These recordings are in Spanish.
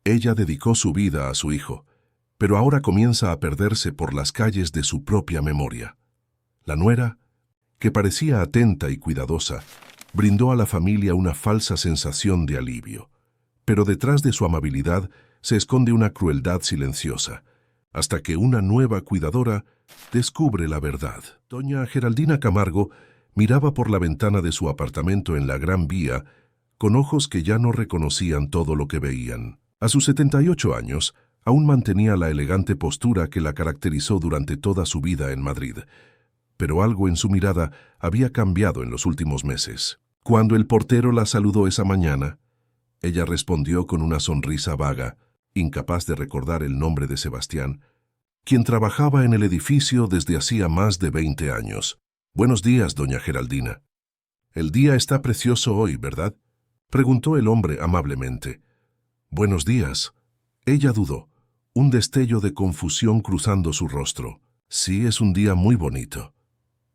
Ella dedicó su vida a su hijo, pero ahora comienza a perderse por las calles de su propia memoria. La nuera, que parecía atenta y cuidadosa, brindó a la familia una falsa sensación de alivio. Pero detrás de su amabilidad se esconde una crueldad silenciosa, hasta que una nueva cuidadora descubre la verdad. Doña Geraldina Camargo miraba por la ventana de su apartamento en la Gran Vía con ojos que ya no reconocían todo lo que veían. A sus 78 años, aún mantenía la elegante postura que la caracterizó durante toda su vida en Madrid, pero algo en su mirada había cambiado en los últimos meses. Cuando el portero la saludó esa mañana, ella respondió con una sonrisa vaga, incapaz de recordar el nombre de Sebastián, quien trabajaba en el edificio desde hacía más de 20 años. «Buenos días, doña Geraldina. El día está precioso hoy, ¿verdad?», preguntó el hombre amablemente. «Buenos días». Ella dudó, un destello de confusión cruzando su rostro. «Sí, es un día muy bonito».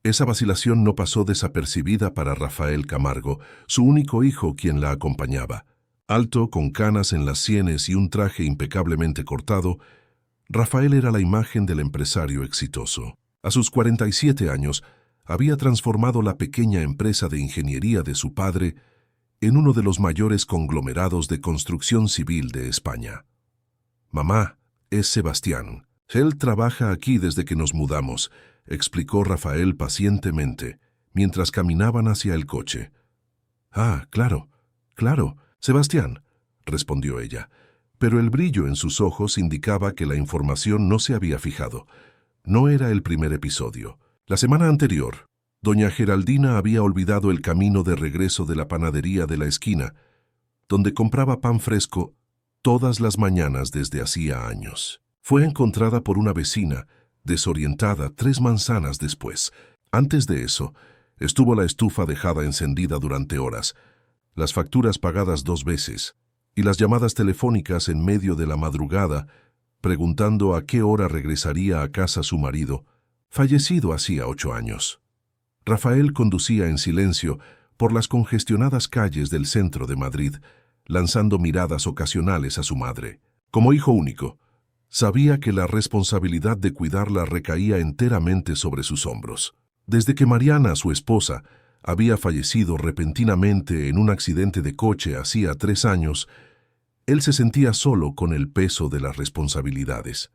Esa vacilación no pasó desapercibida para Rafael Camargo, su único hijo quien la acompañaba. Alto, con canas en las sienes y un traje impecablemente cortado, Rafael era la imagen del empresario exitoso. A sus 47 años, había transformado la pequeña empresa de ingeniería de su padre en uno de los mayores conglomerados de construcción civil de España. «Mamá, es Sebastián. Él trabaja aquí desde que nos mudamos», explicó Rafael pacientemente, mientras caminaban hacia el coche. «Ah, claro, claro, Sebastián», respondió ella, pero el brillo en sus ojos indicaba que la información no se había fijado. No era el primer episodio. La semana anterior, doña Geraldina había olvidado el camino de regreso de la panadería de la esquina, donde compraba pan fresco todas las mañanas desde hacía años. Fue encontrada por una vecina, desorientada 3 manzanas después. Antes de eso, estuvo la estufa dejada encendida durante horas, las facturas pagadas 2 veces y las llamadas telefónicas en medio de la madrugada preguntando a qué hora regresaría a casa su marido, fallecido hacía 8 años. Rafael conducía en silencio por las congestionadas calles del centro de Madrid, lanzando miradas ocasionales a su madre. Como hijo único, sabía que la responsabilidad de cuidarla recaía enteramente sobre sus hombros. Desde que Mariana, su esposa, había fallecido repentinamente en un accidente de coche hacía 3 años, él se sentía solo con el peso de las responsabilidades.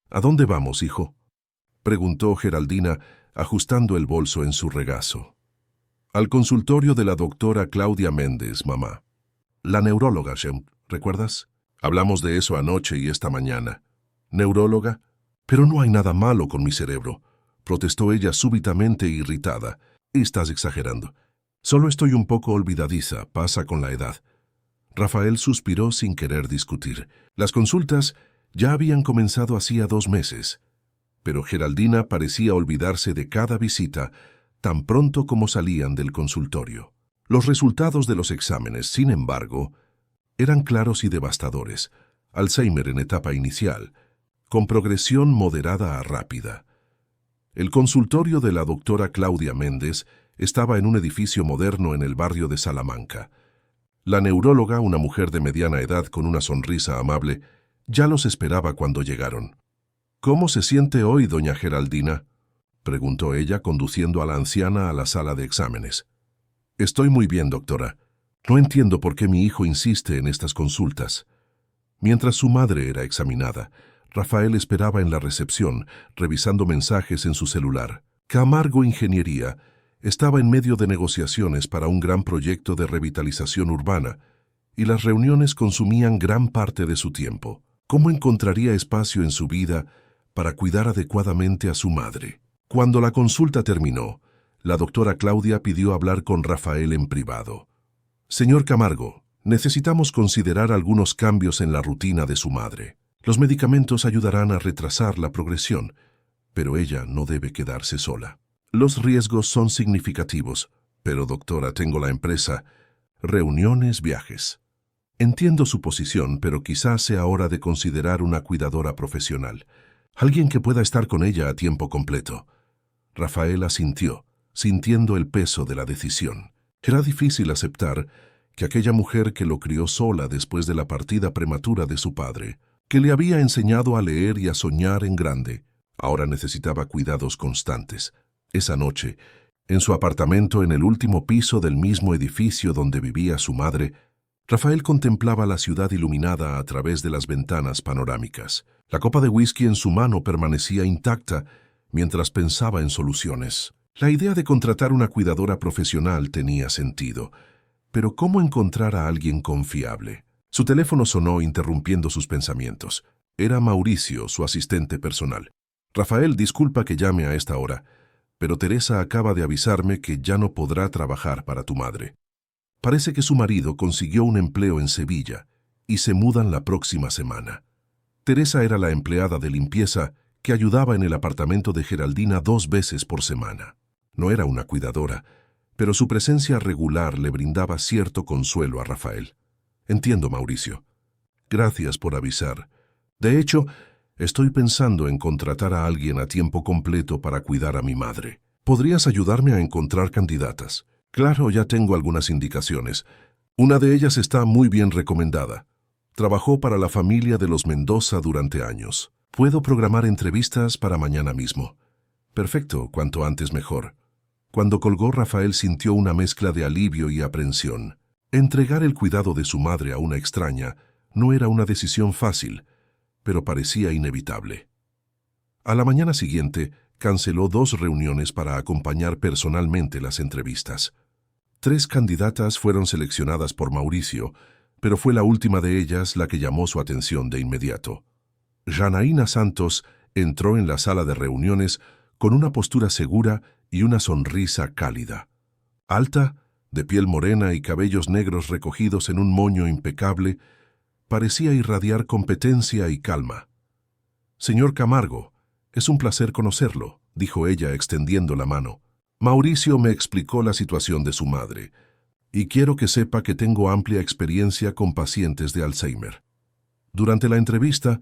«¿A dónde vamos, hijo?», preguntó Geraldina, ajustando el bolso en su regazo. «Al consultorio de la doctora Claudia Méndez, mamá. La neuróloga, ¿recuerdas? Hablamos de eso anoche y esta mañana». «¿Neuróloga? Pero no hay nada malo con mi cerebro», protestó ella súbitamente irritada. «Estás exagerando. Solo estoy un poco olvidadiza, pasa con la edad». Rafael suspiró sin querer discutir. Las consultas ya habían comenzado hacía 2 meses, pero Geraldina parecía olvidarse de cada visita tan pronto como salían del consultorio. Los resultados de los exámenes, sin embargo, eran claros y devastadores. Alzheimer en etapa inicial, con progresión moderada a rápida. El consultorio de la doctora Claudia Méndez estaba en un edificio moderno en el barrio de Salamanca. La neuróloga, una mujer de mediana edad con una sonrisa amable, ya los esperaba cuando llegaron. «¿Cómo se siente hoy, doña Geraldina?», preguntó ella, conduciendo a la anciana a la sala de exámenes. «Estoy muy bien, doctora. No entiendo por qué mi hijo insiste en estas consultas». Mientras su madre era examinada, Rafael esperaba en la recepción, revisando mensajes en su celular. Camargo Ingeniería estaba en medio de negociaciones para un gran proyecto de revitalización urbana, y las reuniones consumían gran parte de su tiempo. ¿Cómo encontraría espacio en su vida para cuidar adecuadamente a su madre? Cuando la consulta terminó, la doctora Claudia pidió hablar con Rafael en privado. «Señor Camargo, necesitamos considerar algunos cambios en la rutina de su madre. Los medicamentos ayudarán a retrasar la progresión, pero ella no debe quedarse sola. Los riesgos son significativos, pero doctora, tengo la empresa, reuniones, viajes. Entiendo su posición, pero quizás sea hora de considerar una cuidadora profesional, alguien que pueda estar con ella a tiempo completo». Rafael asintió, sintiendo el peso de la decisión. Era difícil aceptar que aquella mujer que lo crió sola después de la partida prematura de su padre, que le había enseñado a leer y a soñar en grande, ahora necesitaba cuidados constantes. Esa noche, en su apartamento en el último piso del mismo edificio donde vivía su madre, Rafael contemplaba la ciudad iluminada a través de las ventanas panorámicas. La copa de whisky en su mano permanecía intacta mientras pensaba en soluciones. La idea de contratar una cuidadora profesional tenía sentido, pero ¿cómo encontrar a alguien confiable? Su teléfono sonó interrumpiendo sus pensamientos. Era Mauricio, su asistente personal. Rafael, disculpa que llame a esta hora, pero Teresa acaba de avisarme que ya no podrá trabajar para tu madre. Parece que su marido consiguió un empleo en Sevilla y se mudan la próxima semana. Teresa era la empleada de limpieza que ayudaba en el apartamento de Geraldina 2 veces por semana. No era una cuidadora, pero su presencia regular le brindaba cierto consuelo a Rafael. Entiendo, Mauricio. Gracias por avisar. De hecho, estoy pensando en contratar a alguien a tiempo completo para cuidar a mi madre. ¿Podrías ayudarme a encontrar candidatas? Claro, ya tengo algunas indicaciones. Una de ellas está muy bien recomendada. Trabajó para la familia de los Mendoza durante años. Puedo programar entrevistas para mañana mismo. Perfecto, cuanto antes mejor. Cuando colgó, Rafael sintió una mezcla de alivio y aprensión. Entregar el cuidado de su madre a una extraña no era una decisión fácil, pero parecía inevitable. A la mañana siguiente, canceló 2 reuniones para acompañar personalmente las entrevistas. 3 candidatas fueron seleccionadas por Mauricio, pero fue la última de ellas la que llamó su atención de inmediato. Janaína Santos entró en la sala de reuniones con una postura segura y una sonrisa cálida. Alta, de piel morena y cabellos negros recogidos en un moño impecable, parecía irradiar competencia y calma. «Señor Camargo, es un placer conocerlo», dijo ella extendiendo la mano. «Mauricio me explicó la situación de su madre, y quiero que sepa que tengo amplia experiencia con pacientes de Alzheimer». Durante la entrevista,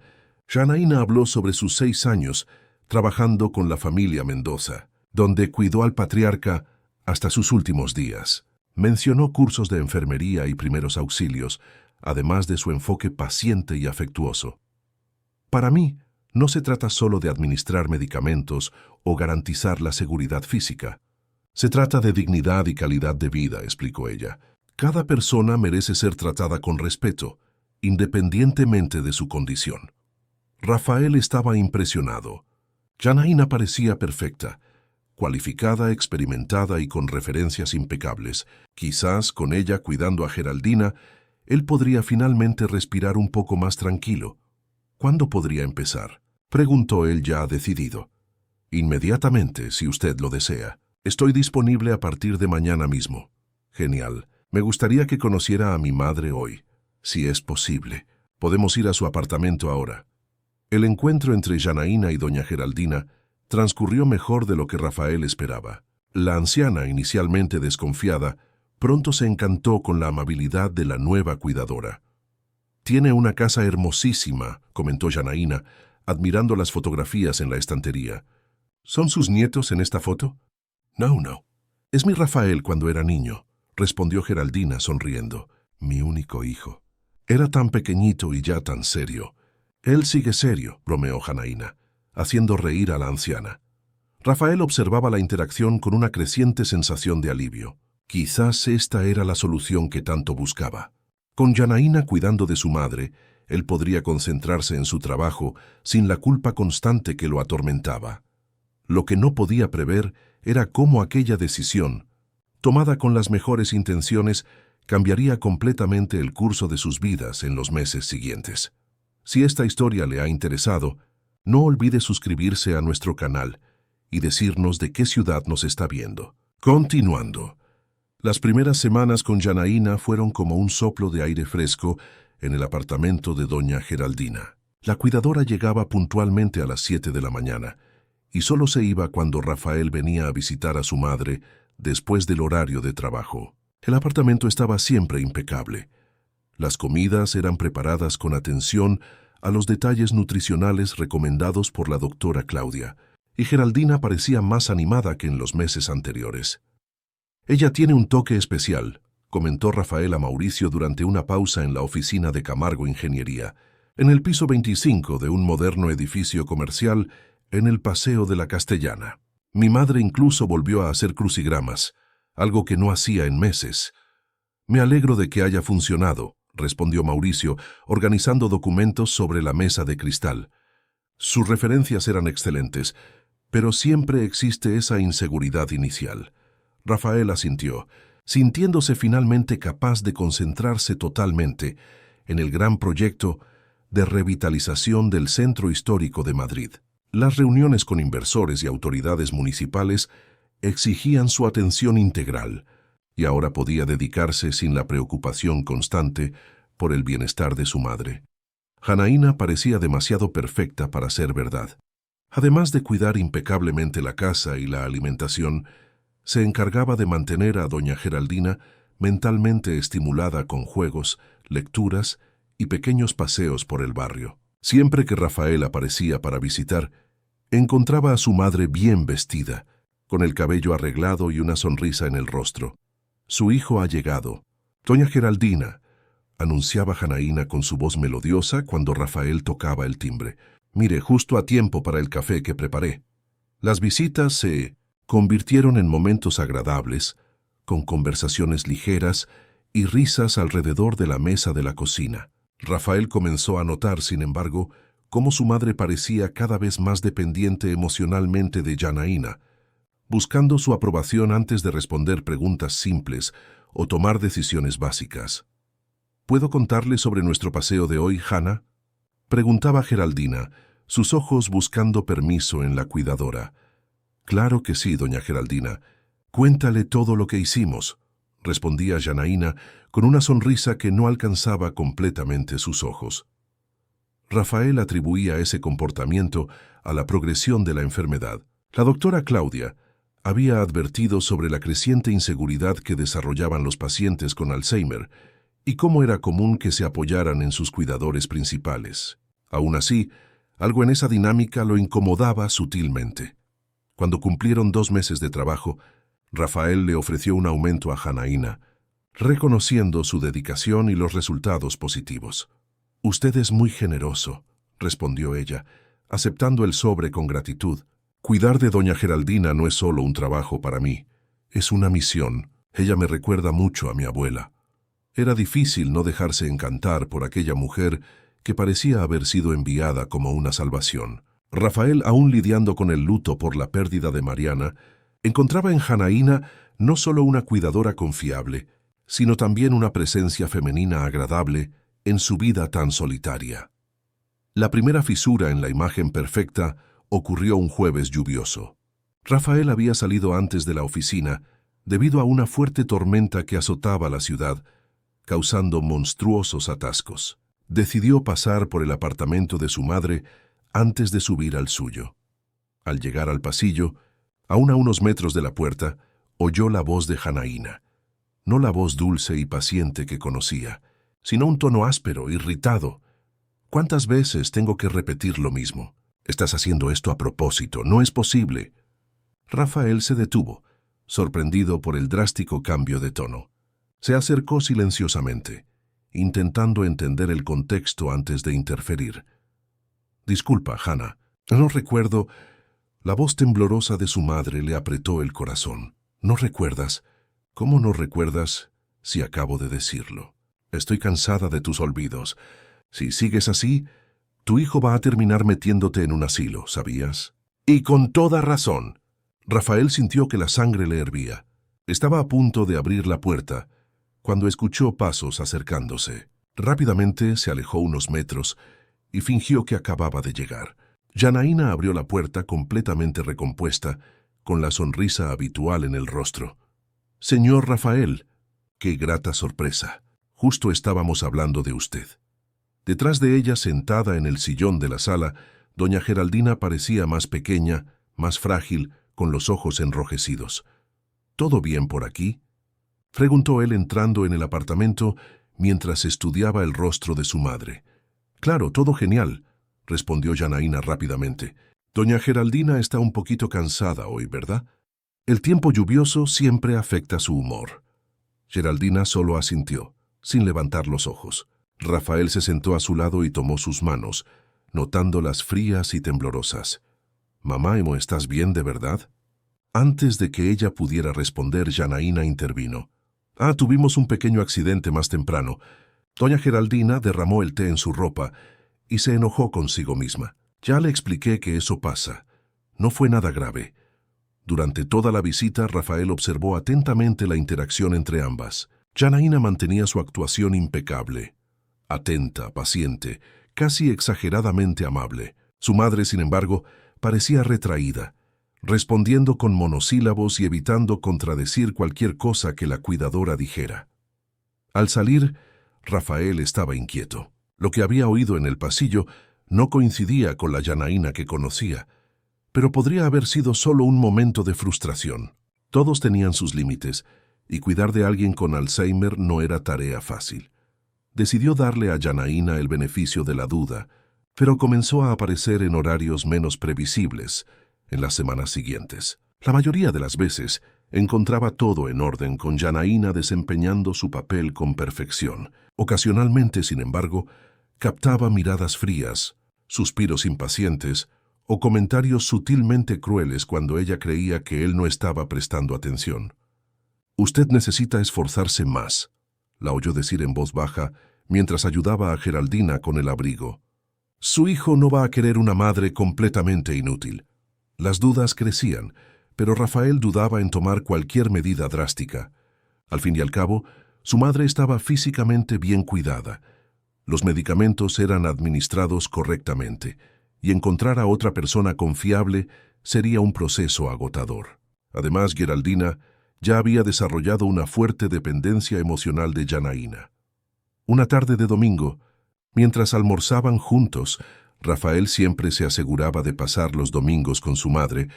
Janaína habló sobre sus 6 años trabajando con la familia Mendoza, donde cuidó al patriarca hasta sus últimos días. Mencionó cursos de enfermería y primeros auxilios, además de su enfoque paciente y afectuoso. «Para mí, no se trata solo de administrar medicamentos o garantizar la seguridad física. Se trata de dignidad y calidad de vida», explicó ella. «Cada persona merece ser tratada con respeto, independientemente de su condición». Rafael estaba impresionado. Janaína parecía perfecta, cualificada, experimentada y con referencias impecables. Quizás, con ella cuidando a Geraldina, él podría finalmente respirar un poco más tranquilo. «¿Cuándo podría empezar?», preguntó él ya decidido. «Inmediatamente, si usted lo desea. Estoy disponible a partir de mañana mismo». «Genial. Me gustaría que conociera a mi madre hoy. Si es posible. Podemos ir a su apartamento ahora». El encuentro entre Janaína y doña Geraldina transcurrió mejor de lo que Rafael esperaba. La anciana, inicialmente desconfiada, pronto se encantó con la amabilidad de la nueva cuidadora. «Tiene una casa hermosísima», comentó Janaína, admirando las fotografías en la estantería. «¿Son sus nietos en esta foto?» No. «Es mi Rafael cuando era niño», respondió Geraldina sonriendo. «Mi único hijo. Era tan pequeñito y ya tan serio». «Él sigue serio», bromeó Janaína, haciendo reír a la anciana. Rafael observaba la interacción con una creciente sensación de alivio. Quizás esta era la solución que tanto buscaba. Con Janaína cuidando de su madre, él podría concentrarse en su trabajo sin la culpa constante que lo atormentaba. Lo que no podía prever era cómo aquella decisión, tomada con las mejores intenciones, cambiaría completamente el curso de sus vidas en los meses siguientes. Si esta historia le ha interesado, no olvide suscribirse a nuestro canal y decirnos de qué ciudad nos está viendo. Continuando. Las primeras semanas con Janaína fueron como un soplo de aire fresco en el apartamento de doña Geraldina. La cuidadora llegaba puntualmente a las 7 de la mañana y solo se iba cuando Rafael venía a visitar a su madre después del horario de trabajo. El apartamento estaba siempre impecable. Las comidas eran preparadas con atención a los detalles nutricionales recomendados por la doctora Claudia, y Geraldina parecía más animada que en los meses anteriores. «Ella tiene un toque especial», comentó Rafael a Mauricio durante una pausa en la oficina de Camargo Ingeniería, en el piso 25 de un moderno edificio comercial en el Paseo de la Castellana. Mi madre incluso volvió a hacer crucigramas, algo que no hacía en meses. Me alegro de que haya funcionado, respondió Mauricio, organizando documentos sobre la mesa de cristal. Sus referencias eran excelentes, pero siempre existe esa inseguridad inicial. Rafael asintió, sintiéndose finalmente capaz de concentrarse totalmente en el gran proyecto de revitalización del centro histórico de Madrid. Las reuniones con inversores y autoridades municipales exigían su atención integral, y ahora podía dedicarse sin la preocupación constante por el bienestar de su madre. Janaína parecía demasiado perfecta para ser verdad. Además de cuidar impecablemente la casa y la alimentación, se encargaba de mantener a doña Geraldina mentalmente estimulada con juegos, lecturas y pequeños paseos por el barrio. Siempre que Rafael aparecía para visitar, encontraba a su madre bien vestida, con el cabello arreglado y una sonrisa en el rostro. «Su hijo ha llegado. Doña Geraldina», anunciaba Janaína con su voz melodiosa cuando Rafael tocaba el timbre. «Mire, justo a tiempo para el café que preparé». Las visitas se convirtieron en momentos agradables, con conversaciones ligeras y risas alrededor de la mesa de la cocina. Rafael comenzó a notar, sin embargo, cómo su madre parecía cada vez más dependiente emocionalmente de Janaína, buscando su aprobación antes de responder preguntas simples o tomar decisiones básicas. «¿Puedo contarle sobre nuestro paseo de hoy, Jana?», preguntaba Geraldina, sus ojos buscando permiso en la cuidadora. «Claro que sí, doña Geraldina. Cuéntale todo lo que hicimos», respondía Janaína con una sonrisa que no alcanzaba completamente sus ojos. Rafael atribuía ese comportamiento a la progresión de la enfermedad. La doctora Claudia había advertido sobre la creciente inseguridad que desarrollaban los pacientes con Alzheimer y cómo era común que se apoyaran en sus cuidadores principales. Aún así, algo en esa dinámica lo incomodaba sutilmente. Cuando cumplieron 2 meses de trabajo, Rafael le ofreció un aumento a Janaína, reconociendo su dedicación y los resultados positivos. «Usted es muy generoso», respondió ella, aceptando el sobre con gratitud. «Cuidar de doña Geraldina no es solo un trabajo para mí, es una misión. Ella me recuerda mucho a mi abuela». Era difícil no dejarse encantar por aquella mujer que parecía haber sido enviada como una salvación. Rafael, aún lidiando con el luto por la pérdida de Mariana, encontraba en Janaína no solo una cuidadora confiable, sino también una presencia femenina agradable en su vida tan solitaria. La primera fisura en la imagen perfecta ocurrió un jueves lluvioso. Rafael había salido antes de la oficina debido a una fuerte tormenta que azotaba la ciudad, causando monstruosos atascos. Decidió pasar por el apartamento de su madre antes de subir al suyo. Al llegar al pasillo, aún a unos metros de la puerta, oyó la voz de Janaína. No la voz dulce y paciente que conocía, sino un tono áspero, irritado. «¿Cuántas veces tengo que repetir lo mismo? Estás haciendo esto a propósito, no es posible». Rafael se detuvo, sorprendido por el drástico cambio de tono. Se acercó silenciosamente, intentando entender el contexto antes de interferir. «Disculpa, Jana, no recuerdo». La voz temblorosa de su madre le apretó el corazón. «¿No recuerdas? ¿Cómo no recuerdas si acabo de decirlo? Estoy cansada de tus olvidos. Si sigues así, tu hijo va a terminar metiéndote en un asilo, ¿sabías?» «Y con toda razón». Rafael sintió que la sangre le hervía. Estaba a punto de abrir la puerta, cuando escuchó pasos acercándose. Rápidamente se alejó unos metros y fingió que acababa de llegar. Janaína abrió la puerta completamente recompuesta, con la sonrisa habitual en el rostro. «Señor Rafael, qué grata sorpresa. Justo estábamos hablando de usted». Detrás de ella, sentada en el sillón de la sala, doña Geraldina parecía más pequeña, más frágil, con los ojos enrojecidos. «¿Todo bien por aquí?», preguntó él entrando en el apartamento mientras estudiaba el rostro de su madre. «Claro, todo genial», respondió Janaína rápidamente. «Doña Geraldina está un poquito cansada hoy, ¿verdad? El tiempo lluvioso siempre afecta su humor». Geraldina solo asintió, sin levantar los ojos. Rafael se sentó a su lado y tomó sus manos, notándolas frías y temblorosas. «Mamá, ¿estás bien de verdad?» Antes de que ella pudiera responder, Janaína intervino. Tuvimos un pequeño accidente más temprano. Doña Geraldina derramó el té en su ropa y se enojó consigo misma. Ya le expliqué que eso pasa. No fue nada grave. Durante toda la visita, Rafael observó atentamente la interacción entre ambas. Janaína mantenía su actuación impecable. Atenta, paciente, casi exageradamente amable. Su madre, sin embargo, parecía retraída, respondiendo con monosílabos y evitando contradecir cualquier cosa que la cuidadora dijera. Al salir, Rafael estaba inquieto. Lo que había oído en el pasillo no coincidía con la Janaína que conocía, pero podría haber sido solo un momento de frustración. Todos tenían sus límites, y cuidar de alguien con Alzheimer no era tarea fácil. Decidió darle a Janaína el beneficio de la duda, pero comenzó a aparecer en horarios menos previsibles en las semanas siguientes. La mayoría de las veces encontraba todo en orden, con Janaína desempeñando su papel con perfección. Ocasionalmente, sin embargo, captaba miradas frías, suspiros impacientes o comentarios sutilmente crueles cuando ella creía que él no estaba prestando atención. «Usted necesita esforzarse más», la oyó decir en voz baja mientras ayudaba a Geraldina con el abrigo. Su hijo no va a querer una madre completamente inútil. Las dudas crecían, pero Rafael dudaba en tomar cualquier medida drástica. Al fin y al cabo, su madre estaba físicamente bien cuidada. Los medicamentos eran administrados correctamente, y encontrar a otra persona confiable sería un proceso agotador. Además, Geraldina ya había desarrollado una fuerte dependencia emocional de Janaína. Una tarde de domingo, mientras almorzaban juntos, Rafael siempre se aseguraba de pasar los domingos con su madre,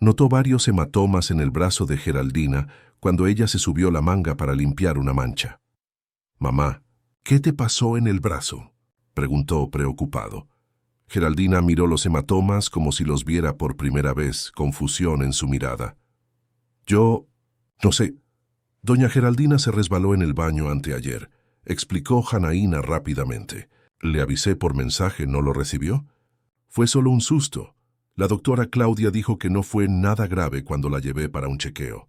notó varios hematomas en el brazo de Geraldina cuando ella se subió la manga para limpiar una mancha. «Mamá, ¿qué te pasó en el brazo?», preguntó preocupado. Geraldina miró los hematomas como si los viera por primera vez, confusión en su mirada. «Yo no sé. Doña Geraldina se resbaló en el baño anteayer», explicó Janaína rápidamente. «Le avisé por mensaje, ¿no lo recibió? Fue solo un susto. La doctora Claudia dijo que no fue nada grave cuando la llevé para un chequeo».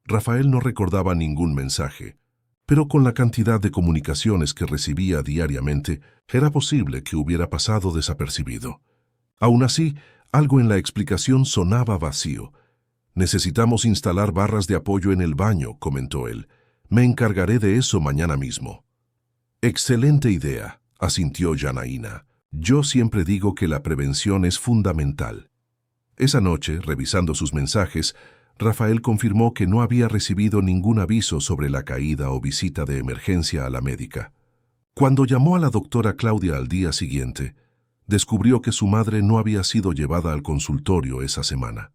Rafael no recordaba ningún mensaje, pero con la cantidad de comunicaciones que recibía diariamente, era posible que hubiera pasado desapercibido. Aún así, algo en la explicación sonaba vacío. «Necesitamos instalar barras de apoyo en el baño», comentó él. «Me encargaré de eso mañana mismo». «Excelente idea», asintió Janaína. «Yo siempre digo que la prevención es fundamental». Esa noche, revisando sus mensajes, Rafael confirmó que no había recibido ningún aviso sobre la caída o visita de emergencia a la médica. Cuando llamó a la doctora Claudia al día siguiente, descubrió que su madre no había sido llevada al consultorio esa semana.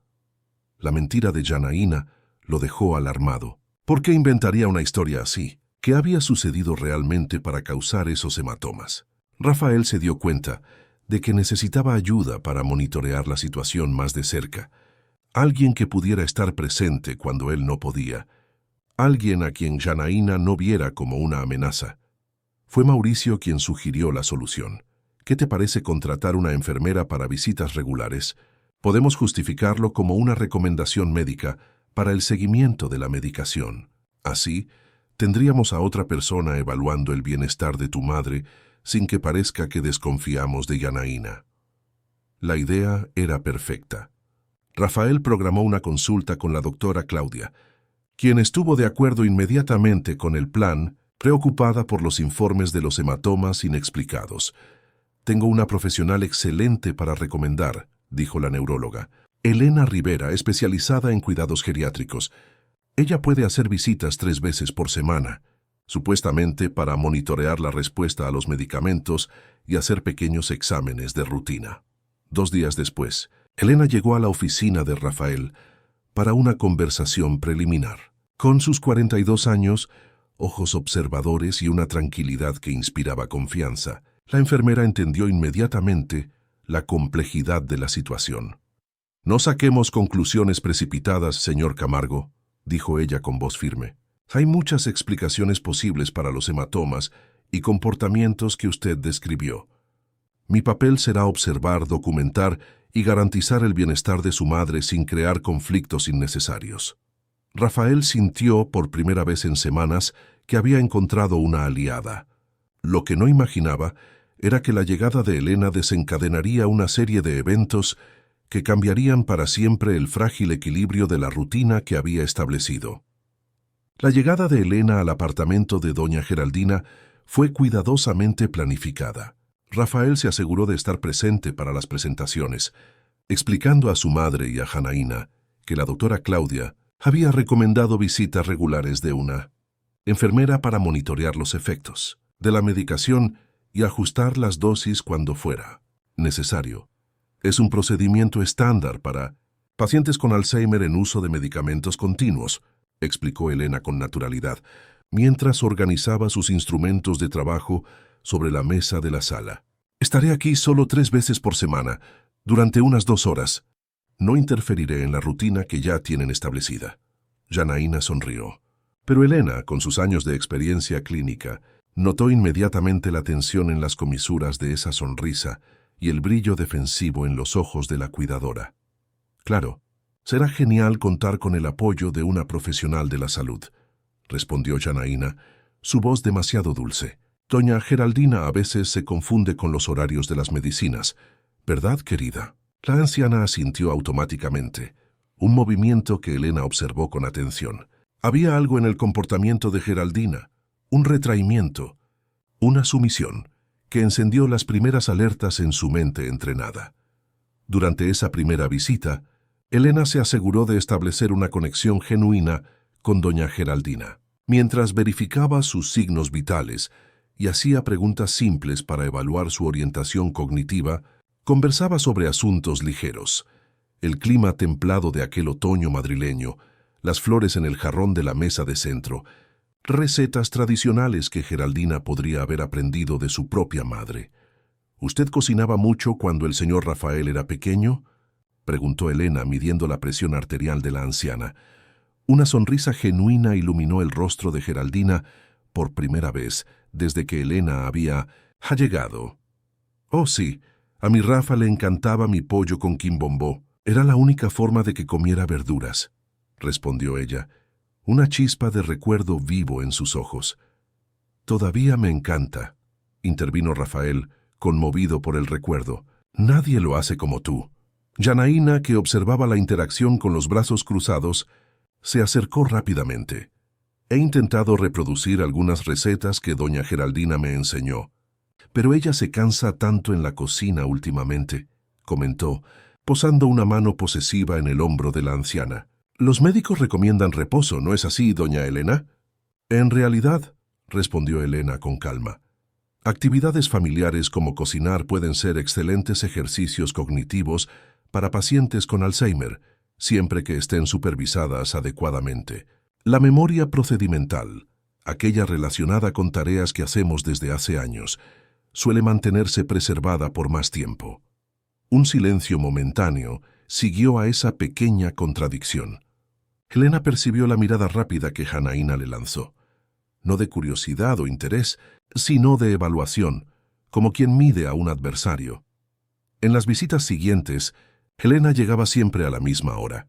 La mentira de Janaína lo dejó alarmado. ¿Por qué inventaría una historia así? ¿Qué había sucedido realmente para causar esos hematomas? Rafael se dio cuenta de que necesitaba ayuda para monitorear la situación más de cerca. Alguien que pudiera estar presente cuando él no podía. Alguien a quien Janaína no viera como una amenaza. Fue Mauricio quien sugirió la solución. «¿Qué te parece contratar una enfermera para visitas regulares? Podemos justificarlo como una recomendación médica para el seguimiento de la medicación. Así, tendríamos a otra persona evaluando el bienestar de tu madre sin que parezca que desconfiamos de Janaína». La idea era perfecta. Rafael programó una consulta con la doctora Claudia, quien estuvo de acuerdo inmediatamente con el plan, preocupada por los informes de los hematomas inexplicados. «Tengo una profesional excelente para recomendar», dijo la neuróloga. «Elena Rivera, especializada en cuidados geriátricos. Ella puede hacer visitas 3 veces por semana, supuestamente para monitorear la respuesta a los medicamentos y hacer pequeños exámenes de rutina». 2 días después, Elena llegó a la oficina de Rafael para una conversación preliminar. Con sus 42 años, ojos observadores y una tranquilidad que inspiraba confianza, la enfermera entendió inmediatamente la complejidad de la situación. «No saquemos conclusiones precipitadas, señor Camargo», dijo ella con voz firme. Hay muchas explicaciones posibles para los hematomas y comportamientos que usted describió. Mi papel será observar, documentar y garantizar el bienestar de su madre sin crear conflictos innecesarios. Rafael sintió por primera vez en semanas que había encontrado una aliada. Lo que no imaginaba era que la llegada de Elena desencadenaría una serie de eventos que cambiarían para siempre el frágil equilibrio de la rutina que había establecido. La llegada de Elena al apartamento de doña Geraldina fue cuidadosamente planificada. Rafael se aseguró de estar presente para las presentaciones, explicando a su madre y a Janaína que la doctora Claudia había recomendado visitas regulares de una enfermera para monitorear los efectos de la medicación y ajustar las dosis cuando fuera necesario. Es un procedimiento estándar para pacientes con Alzheimer en uso de medicamentos continuos, explicó Elena con naturalidad, mientras organizaba sus instrumentos de trabajo sobre la mesa de la sala. Estaré aquí solo 3 veces por semana, durante unas 2 horas. No interferiré en la rutina que ya tienen establecida. Janaína sonrió. Pero Elena, con sus años de experiencia clínica, notó inmediatamente la tensión en las comisuras de esa sonrisa y el brillo defensivo en los ojos de la cuidadora. Claro, será genial contar con el apoyo de una profesional de la salud, respondió Janaína, su voz demasiado dulce. Doña Geraldina a veces se confunde con los horarios de las medicinas, ¿verdad, querida? La anciana asintió automáticamente, un movimiento que Elena observó con atención. Había algo en el comportamiento de Geraldina, un retraimiento, una sumisión, que encendió las primeras alertas en su mente entrenada. Durante esa primera visita, Elena se aseguró de establecer una conexión genuina con doña Geraldina. Mientras verificaba sus signos vitales y hacía preguntas simples para evaluar su orientación cognitiva, conversaba sobre asuntos ligeros, el clima templado de aquel otoño madrileño, las flores en el jarrón de la mesa de centro, recetas tradicionales que Geraldina podría haber aprendido de su propia madre. ¿Usted cocinaba mucho cuando el señor Rafael era pequeño?, preguntó Elena midiendo la presión arterial de la anciana. Una sonrisa genuina iluminó el rostro de Geraldina por primera vez desde que Elena había llegado. Oh, sí, a mi Rafa le encantaba mi pollo con quimbombó. Era la única forma de que comiera verduras, respondió ella, una chispa de recuerdo vivo en sus ojos. Todavía me encanta, intervino Rafael, conmovido por el recuerdo. Nadie lo hace como tú. Janaína, que observaba la interacción con los brazos cruzados, se acercó rápidamente. He intentado reproducir algunas recetas que doña Geraldina me enseñó, pero ella se cansa tanto en la cocina últimamente, comentó, posando una mano posesiva en el hombro de la anciana. Los médicos recomiendan reposo, ¿no es así, doña Elena? En realidad, respondió Elena con calma, actividades familiares como cocinar pueden ser excelentes ejercicios cognitivos para pacientes con Alzheimer, siempre que estén supervisadas adecuadamente. La memoria procedimental, aquella relacionada con tareas que hacemos desde hace años, suele mantenerse preservada por más tiempo. Un silencio momentáneo siguió a esa pequeña contradicción. Elena percibió la mirada rápida que Janaína le lanzó, no de curiosidad o interés, sino de evaluación, como quien mide a un adversario. En las visitas siguientes, Elena llegaba siempre a la misma hora,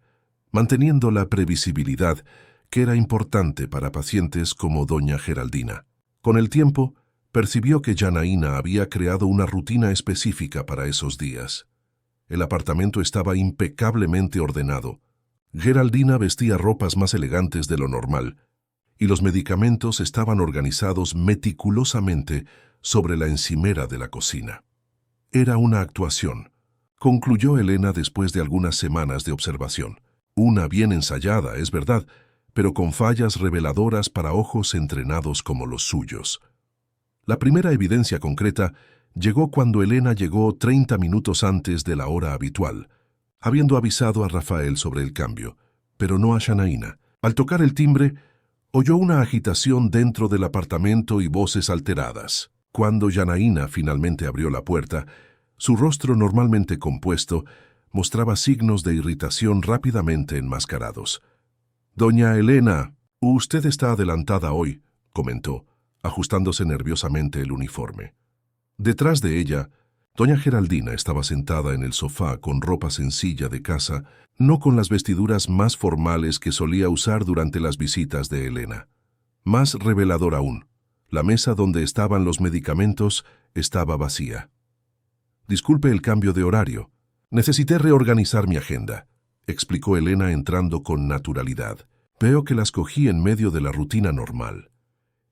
manteniendo la previsibilidad que era importante para pacientes como doña Geraldina. Con el tiempo, percibió que Janaína había creado una rutina específica para esos días. El apartamento estaba impecablemente ordenado. Geraldina vestía ropas más elegantes de lo normal, y los medicamentos estaban organizados meticulosamente sobre la encimera de la cocina. Era una actuación, concluyó Elena después de algunas semanas de observación. Una bien ensayada, es verdad, pero con fallas reveladoras para ojos entrenados como los suyos. La primera evidencia concreta llegó cuando Elena llegó 30 minutos antes de la hora habitual, habiendo avisado a Rafael sobre el cambio, pero no a Janaína. Al tocar el timbre, oyó una agitación dentro del apartamento y voces alteradas. Cuando Janaína finalmente abrió la puerta, su rostro normalmente compuesto mostraba signos de irritación rápidamente enmascarados. «Doña Elena», Usted está adelantada hoy, comentó, ajustándose nerviosamente el uniforme. Detrás de ella, doña Geraldina estaba sentada en el sofá con ropa sencilla de casa, no con las vestiduras más formales que solía usar durante las visitas de Elena. Más revelador aún, la mesa donde estaban los medicamentos estaba vacía. Disculpe el cambio de horario. Necesité reorganizar mi agenda, explicó Elena entrando con naturalidad. Veo que las cogí en medio de la rutina normal.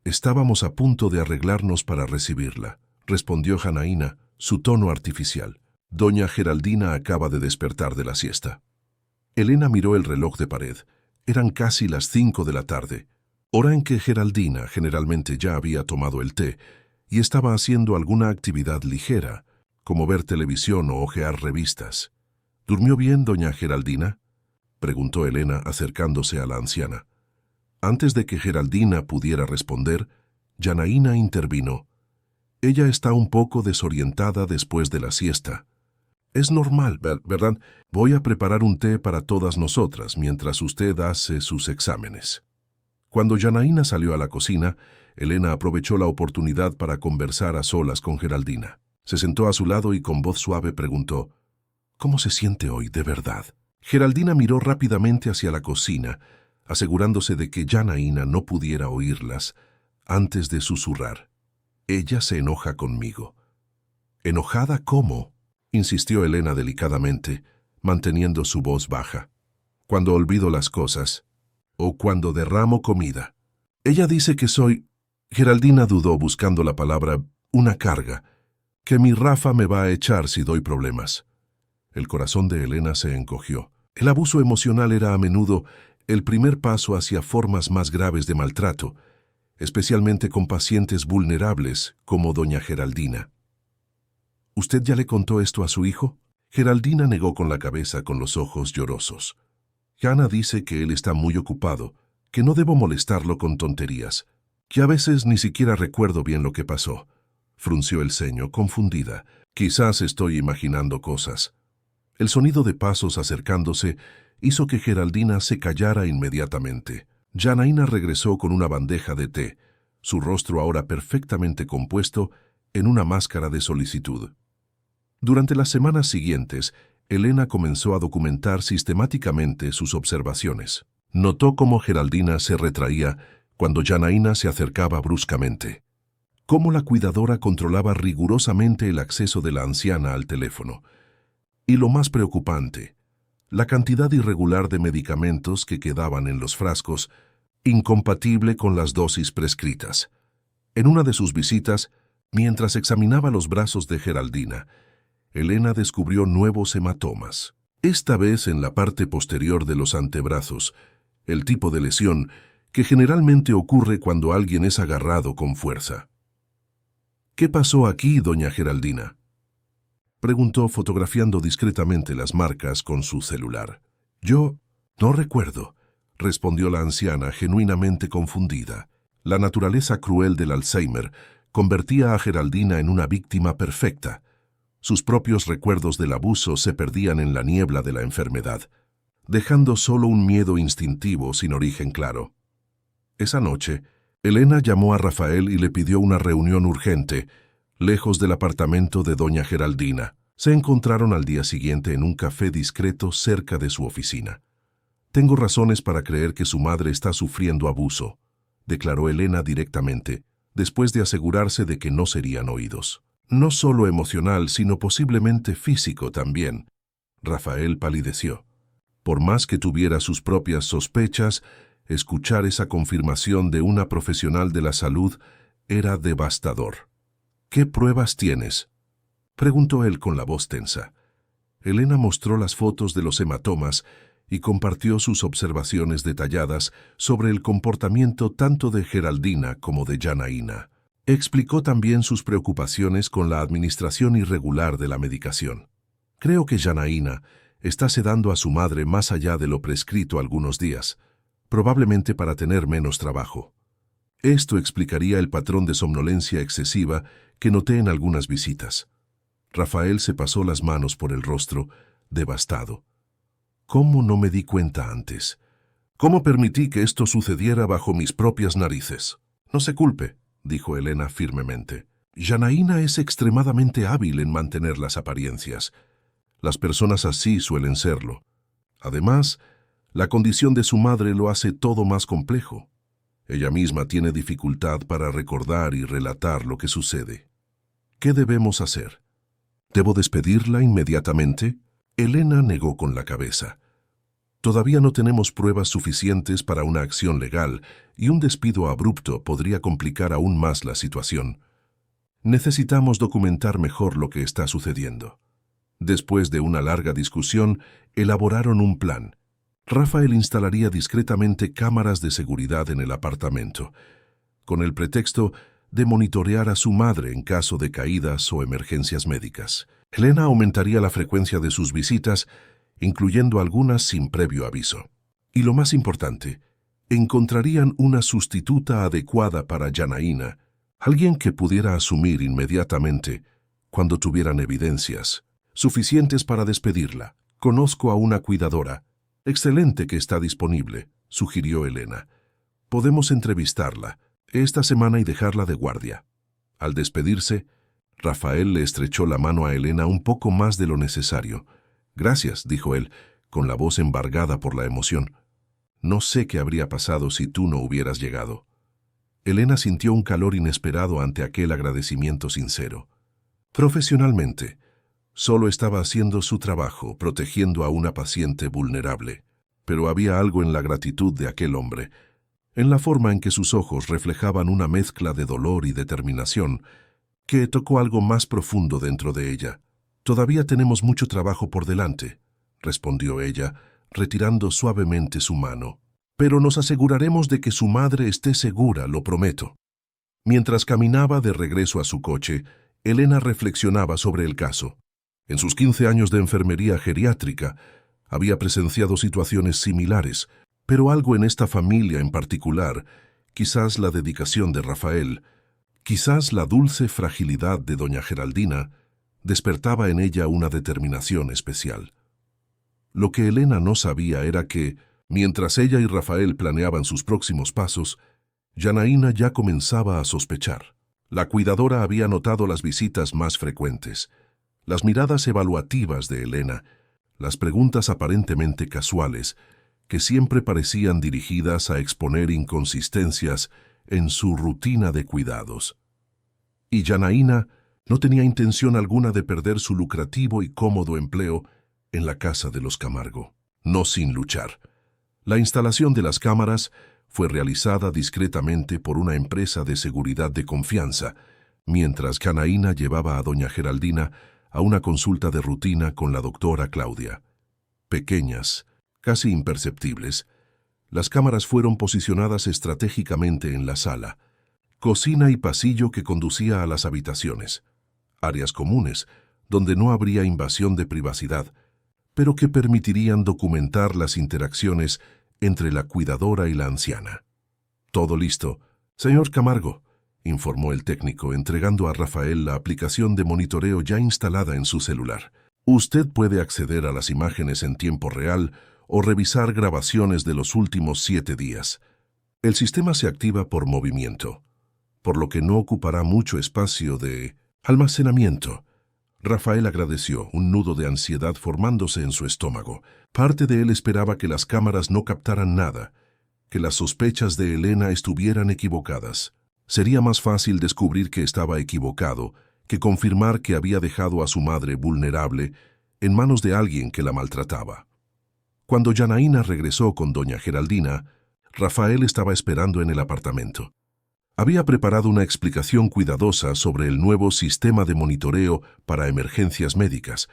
Estábamos a punto de arreglarnos para recibirla, respondió Janaína, su tono artificial. Doña Geraldina acaba de despertar de la siesta. Elena miró el reloj de pared. Eran casi las 5 de la tarde, hora en que Geraldina generalmente ya había tomado el té y estaba haciendo alguna actividad ligera, como ver televisión o hojear revistas. ¿Durmió bien, doña Geraldina?, preguntó Elena acercándose a la anciana. Antes de que Geraldina pudiera responder, Janaína intervino. Ella está un poco desorientada después de la siesta. Es normal, ¿verdad? Voy a preparar un té para todas nosotras mientras usted hace sus exámenes. Cuando Janaína salió a la cocina, Elena aprovechó la oportunidad para conversar a solas con Geraldina. Se sentó a su lado y con voz suave preguntó, ¿cómo se siente hoy de verdad? Geraldina miró rápidamente hacia la cocina, asegurándose de que Janaína no pudiera oírlas, antes de susurrar. Ella se enoja conmigo. ¿Enojada cómo?, insistió Elena delicadamente, manteniendo su voz baja. Cuando olvido las cosas, o cuando derramo comida. Ella dice que soy... Geraldina dudó buscando la palabra una carga, que mi Rafa me va a echar si doy problemas. El corazón de Elena se encogió. El abuso emocional era a menudo el primer paso hacia formas más graves de maltrato, especialmente con pacientes vulnerables como doña Geraldina. ¿Usted ya le contó esto a su hijo? Geraldina negó con la cabeza con los ojos llorosos. Jana dice que él está muy ocupado, que no debo molestarlo con tonterías, que a veces ni siquiera recuerdo bien lo que pasó. Frunció el ceño, confundida. Quizás estoy imaginando cosas. El sonido de pasos acercándose hizo que Geraldina se callara inmediatamente. Janaína regresó con una bandeja de té, su rostro ahora perfectamente compuesto en una máscara de solicitud. Durante las semanas siguientes, Elena comenzó a documentar sistemáticamente sus observaciones. Notó cómo Geraldina se retraía cuando Janaína se acercaba bruscamente. Cómo la cuidadora controlaba rigurosamente el acceso de la anciana al teléfono. Y lo más preocupante, la cantidad irregular de medicamentos que quedaban en los frascos, incompatible con las dosis prescritas. En una de sus visitas, mientras examinaba los brazos de Geraldina, Elena descubrió nuevos hematomas, esta vez en la parte posterior de los antebrazos, el tipo de lesión que generalmente ocurre cuando alguien es agarrado con fuerza. ¿Qué pasó aquí, doña Geraldina?, preguntó fotografiando discretamente las marcas con su celular. Yo no recuerdo, respondió la anciana genuinamente confundida. La naturaleza cruel del Alzheimer convertía a Geraldina en una víctima perfecta. Sus propios recuerdos del abuso se perdían en la niebla de la enfermedad, dejando solo un miedo instintivo sin origen claro. Esa noche, Elena llamó a Rafael y le pidió una reunión urgente, lejos del apartamento de doña Geraldina. Se encontraron al día siguiente en un café discreto cerca de su oficina. Tengo razones para creer que su madre está sufriendo abuso, declaró Elena directamente, después de asegurarse de que no serían oídos. No solo emocional, sino posiblemente físico también. Rafael palideció. Por más que tuviera sus propias sospechas, escuchar esa confirmación de una profesional de la salud era devastador. ¿Qué pruebas tienes?, preguntó él con la voz tensa. Elena mostró las fotos de los hematomas y compartió sus observaciones detalladas sobre el comportamiento tanto de Geraldina como de Janaína. Explicó también sus preocupaciones con la administración irregular de la medicación. Creo que Janaína está sedando a su madre más allá de lo prescrito algunos días, probablemente para tener menos trabajo. Esto explicaría el patrón de somnolencia excesiva que noté en algunas visitas. Rafael se pasó las manos por el rostro, devastado. ¿Cómo no me di cuenta antes? ¿Cómo permití que esto sucediera bajo mis propias narices? No se culpe, dijo Elena firmemente. Janaína es extremadamente hábil en mantener las apariencias. Las personas así suelen serlo. Además, la condición de su madre lo hace todo más complejo. Ella misma tiene dificultad para recordar y relatar lo que sucede. ¿Qué debemos hacer? ¿Debo despedirla inmediatamente? Elena negó con la cabeza. Todavía no tenemos pruebas suficientes para una acción legal y un despido abrupto podría complicar aún más la situación. Necesitamos documentar mejor lo que está sucediendo. Después de una larga discusión, elaboraron un plan. Rafael instalaría discretamente cámaras de seguridad en el apartamento, con el pretexto de monitorear a su madre en caso de caídas o emergencias médicas. Elena aumentaría la frecuencia de sus visitas, incluyendo algunas sin previo aviso. Y lo más importante, encontrarían una sustituta adecuada para Janaína, alguien que pudiera asumir inmediatamente cuando tuvieran evidencias suficientes para despedirla. Conozco a una cuidadora. Excelente que está disponible, sugirió Elena. Podemos entrevistarla esta semana y dejarla de guardia. Al despedirse, Rafael le estrechó la mano a Elena un poco más de lo necesario. Gracias, dijo él, con la voz embargada por la emoción. No sé qué habría pasado si tú no hubieras llegado. Elena sintió un calor inesperado ante aquel agradecimiento sincero. Profesionalmente, solo estaba haciendo su trabajo, protegiendo a una paciente vulnerable. Pero había algo en la gratitud de aquel hombre, en la forma en que sus ojos reflejaban una mezcla de dolor y determinación, que tocó algo más profundo dentro de ella. Todavía tenemos mucho trabajo por delante, respondió ella, retirando suavemente su mano. Pero nos aseguraremos de que su madre esté segura, lo prometo. Mientras caminaba de regreso a su coche, Elena reflexionaba sobre el caso. En sus 15 años de enfermería geriátrica, había presenciado situaciones similares, pero algo en esta familia en particular, quizás la dedicación de Rafael, quizás la dulce fragilidad de doña Geraldina, despertaba en ella una determinación especial. Lo que Elena no sabía era que, mientras ella y Rafael planeaban sus próximos pasos, Janaína ya comenzaba a sospechar. La cuidadora había notado las visitas más frecuentes, las miradas evaluativas de Elena, las preguntas aparentemente casuales, que siempre parecían dirigidas a exponer inconsistencias en su rutina de cuidados. Y Janaína no tenía intención alguna de perder su lucrativo y cómodo empleo en la casa de los Camargo, no sin luchar. La instalación de las cámaras fue realizada discretamente por una empresa de seguridad de confianza, mientras Janaína llevaba a doña Geraldina a una consulta de rutina con la doctora Claudia. Pequeñas, casi imperceptibles, las cámaras fueron posicionadas estratégicamente en la sala, cocina y pasillo que conducía a las habitaciones, áreas comunes, donde no habría invasión de privacidad, pero que permitirían documentar las interacciones entre la cuidadora y la anciana. «Todo listo. Señor Camargo», informó el técnico, entregando a Rafael la aplicación de monitoreo ya instalada en su celular. «Usted puede acceder a las imágenes en tiempo real o revisar grabaciones de los últimos 7 días. El sistema se activa por movimiento, por lo que no ocupará mucho espacio de almacenamiento». Rafael agradeció, un nudo de ansiedad formándose en su estómago. Parte de él esperaba que las cámaras no captaran nada, que las sospechas de Elena estuvieran equivocadas. Sería más fácil descubrir que estaba equivocado que confirmar que había dejado a su madre vulnerable en manos de alguien que la maltrataba. Cuando Janaína regresó con doña Geraldina, Rafael estaba esperando en el apartamento. Había preparado una explicación cuidadosa sobre el nuevo sistema de monitoreo para emergencias médicas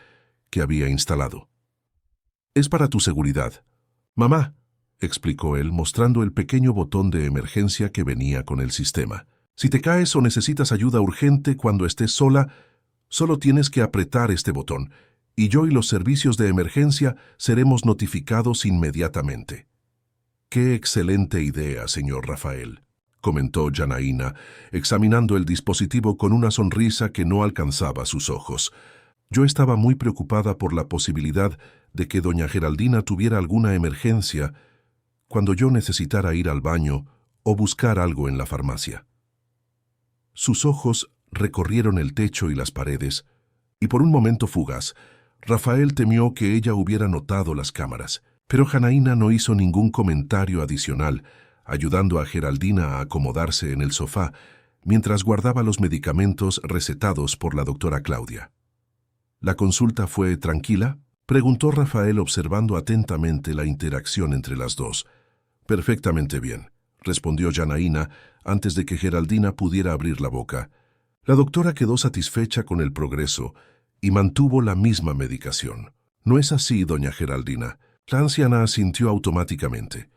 que había instalado. «Es para tu seguridad. Mamá», explicó él, mostrando el pequeño botón de emergencia que venía con el sistema. «Si te caes o necesitas ayuda urgente cuando estés sola, solo tienes que apretar este botón, y yo y los servicios de emergencia seremos notificados inmediatamente». «Qué excelente idea, señor Rafael», comentó Janaína, examinando el dispositivo con una sonrisa que no alcanzaba sus ojos. «Yo estaba muy preocupada por la posibilidad de que doña Geraldina tuviera alguna emergencia cuando yo necesitara ir al baño o buscar algo en la farmacia. Sus ojos recorrieron el techo y las paredes, y por un momento fugaz, Rafael temió que ella hubiera notado las cámaras, pero Janaína no hizo ningún comentario adicional, ayudando a Geraldina a acomodarse en el sofá mientras guardaba los medicamentos recetados por la doctora Claudia. ¿La consulta fue tranquila?, preguntó Rafael observando atentamente la interacción entre las dos. «Perfectamente bien», respondió Janaína antes de que Geraldina pudiera abrir la boca. La doctora quedó satisfecha con el progreso y mantuvo la misma medicación. «¿No es así, doña Geraldina?». La anciana asintió automáticamente,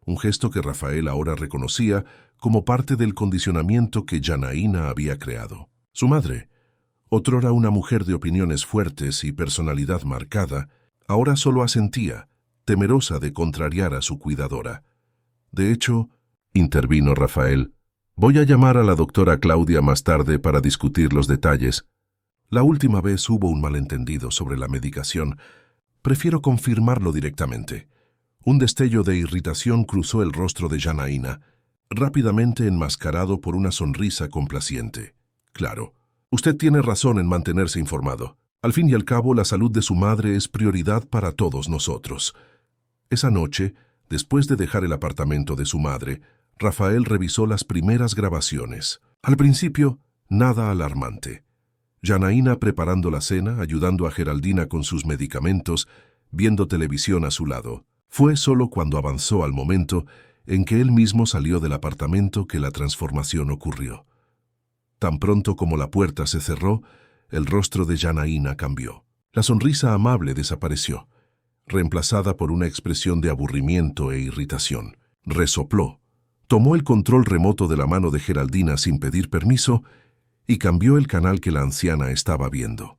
un gesto que Rafael ahora reconocía como parte del condicionamiento que Janaína había creado. Su madre, otrora una mujer de opiniones fuertes y personalidad marcada, ahora solo asentía, temerosa de contrariar a su cuidadora. «De hecho», intervino Rafael, «voy a llamar a la doctora Claudia más tarde para discutir los detalles. La última vez hubo un malentendido sobre la medicación. Prefiero confirmarlo directamente». Un destello de irritación cruzó el rostro de Janaína, rápidamente enmascarado por una sonrisa complaciente. «Claro, usted tiene razón en mantenerse informado. Al fin y al cabo, la salud de su madre es prioridad para todos nosotros». Esa noche, después de dejar el apartamento de su madre, Rafael revisó las primeras grabaciones. Al principio, nada alarmante. Janaína preparando la cena, ayudando a Geraldina con sus medicamentos, viendo televisión a su lado. Fue solo cuando avanzó al momento en que él mismo salió del apartamento que la transformación ocurrió. Tan pronto como la puerta se cerró, el rostro de Janaína cambió. La sonrisa amable desapareció, reemplazada por una expresión de aburrimiento e irritación. Resopló, tomó el control remoto de la mano de Geraldina sin pedir permiso y cambió el canal que la anciana estaba viendo.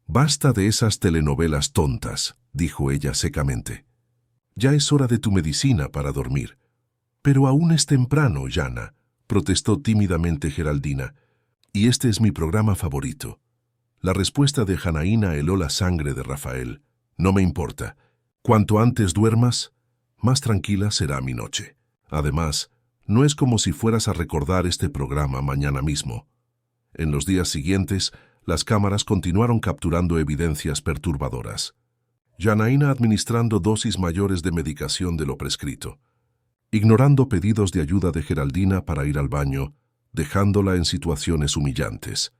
«Basta de esas telenovelas tontas», dijo ella secamente. «Ya es hora de tu medicina para dormir». «Pero aún es temprano, Jana», protestó tímidamente Geraldina. «Y este es mi programa favorito». La respuesta de Janaína heló la sangre de Rafael. «No me importa. Cuanto antes duermas, más tranquila será mi noche. Además, no es como si fueras a recordar este programa mañana mismo». En los días siguientes, las cámaras continuaron capturando evidencias perturbadoras. Janaína administrando dosis mayores de medicación de lo prescrito, ignorando pedidos de ayuda de Geraldina para ir al baño, dejándola en situaciones humillantes,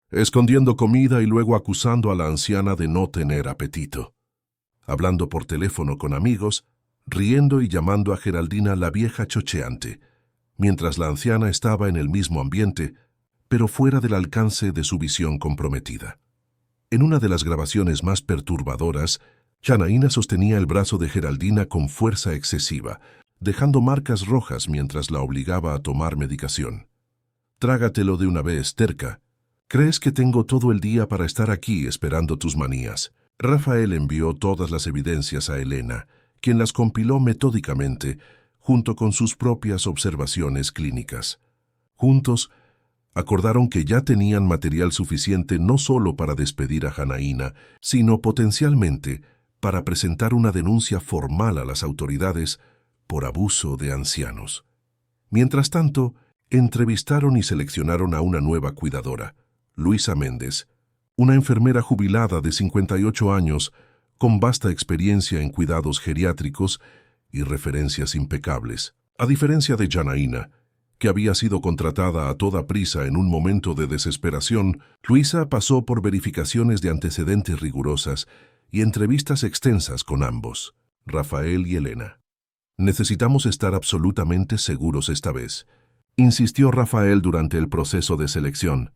escondiendo comida y luego acusando a la anciana de no tener apetito, hablando por teléfono con amigos, riendo y llamando a Geraldina la vieja chocheante, mientras la anciana estaba en el mismo ambiente, pero fuera del alcance de su visión comprometida. En una de las grabaciones más perturbadoras, Janaína sostenía el brazo de Geraldina con fuerza excesiva, dejando marcas rojas mientras la obligaba a tomar medicación. «Trágatelo de una vez, terca. ¿Crees que tengo todo el día para estar aquí esperando tus manías?» Rafael envió todas las evidencias a Elena, quien las compiló metódicamente, junto con sus propias observaciones clínicas. Juntos, acordaron que ya tenían material suficiente no solo para despedir a Janaína, sino potencialmente para presentar una denuncia formal a las autoridades por abuso de ancianos. Mientras tanto, entrevistaron y seleccionaron a una nueva cuidadora, Luisa Méndez, una enfermera jubilada de 58 años, con vasta experiencia en cuidados geriátricos y referencias impecables. A diferencia de Janaína, que había sido contratada a toda prisa en un momento de desesperación, Luisa pasó por verificaciones de antecedentes rigurosas y entrevistas extensas con ambos, Rafael y Elena. «Necesitamos estar absolutamente seguros esta vez», insistió Rafael durante el proceso de selección.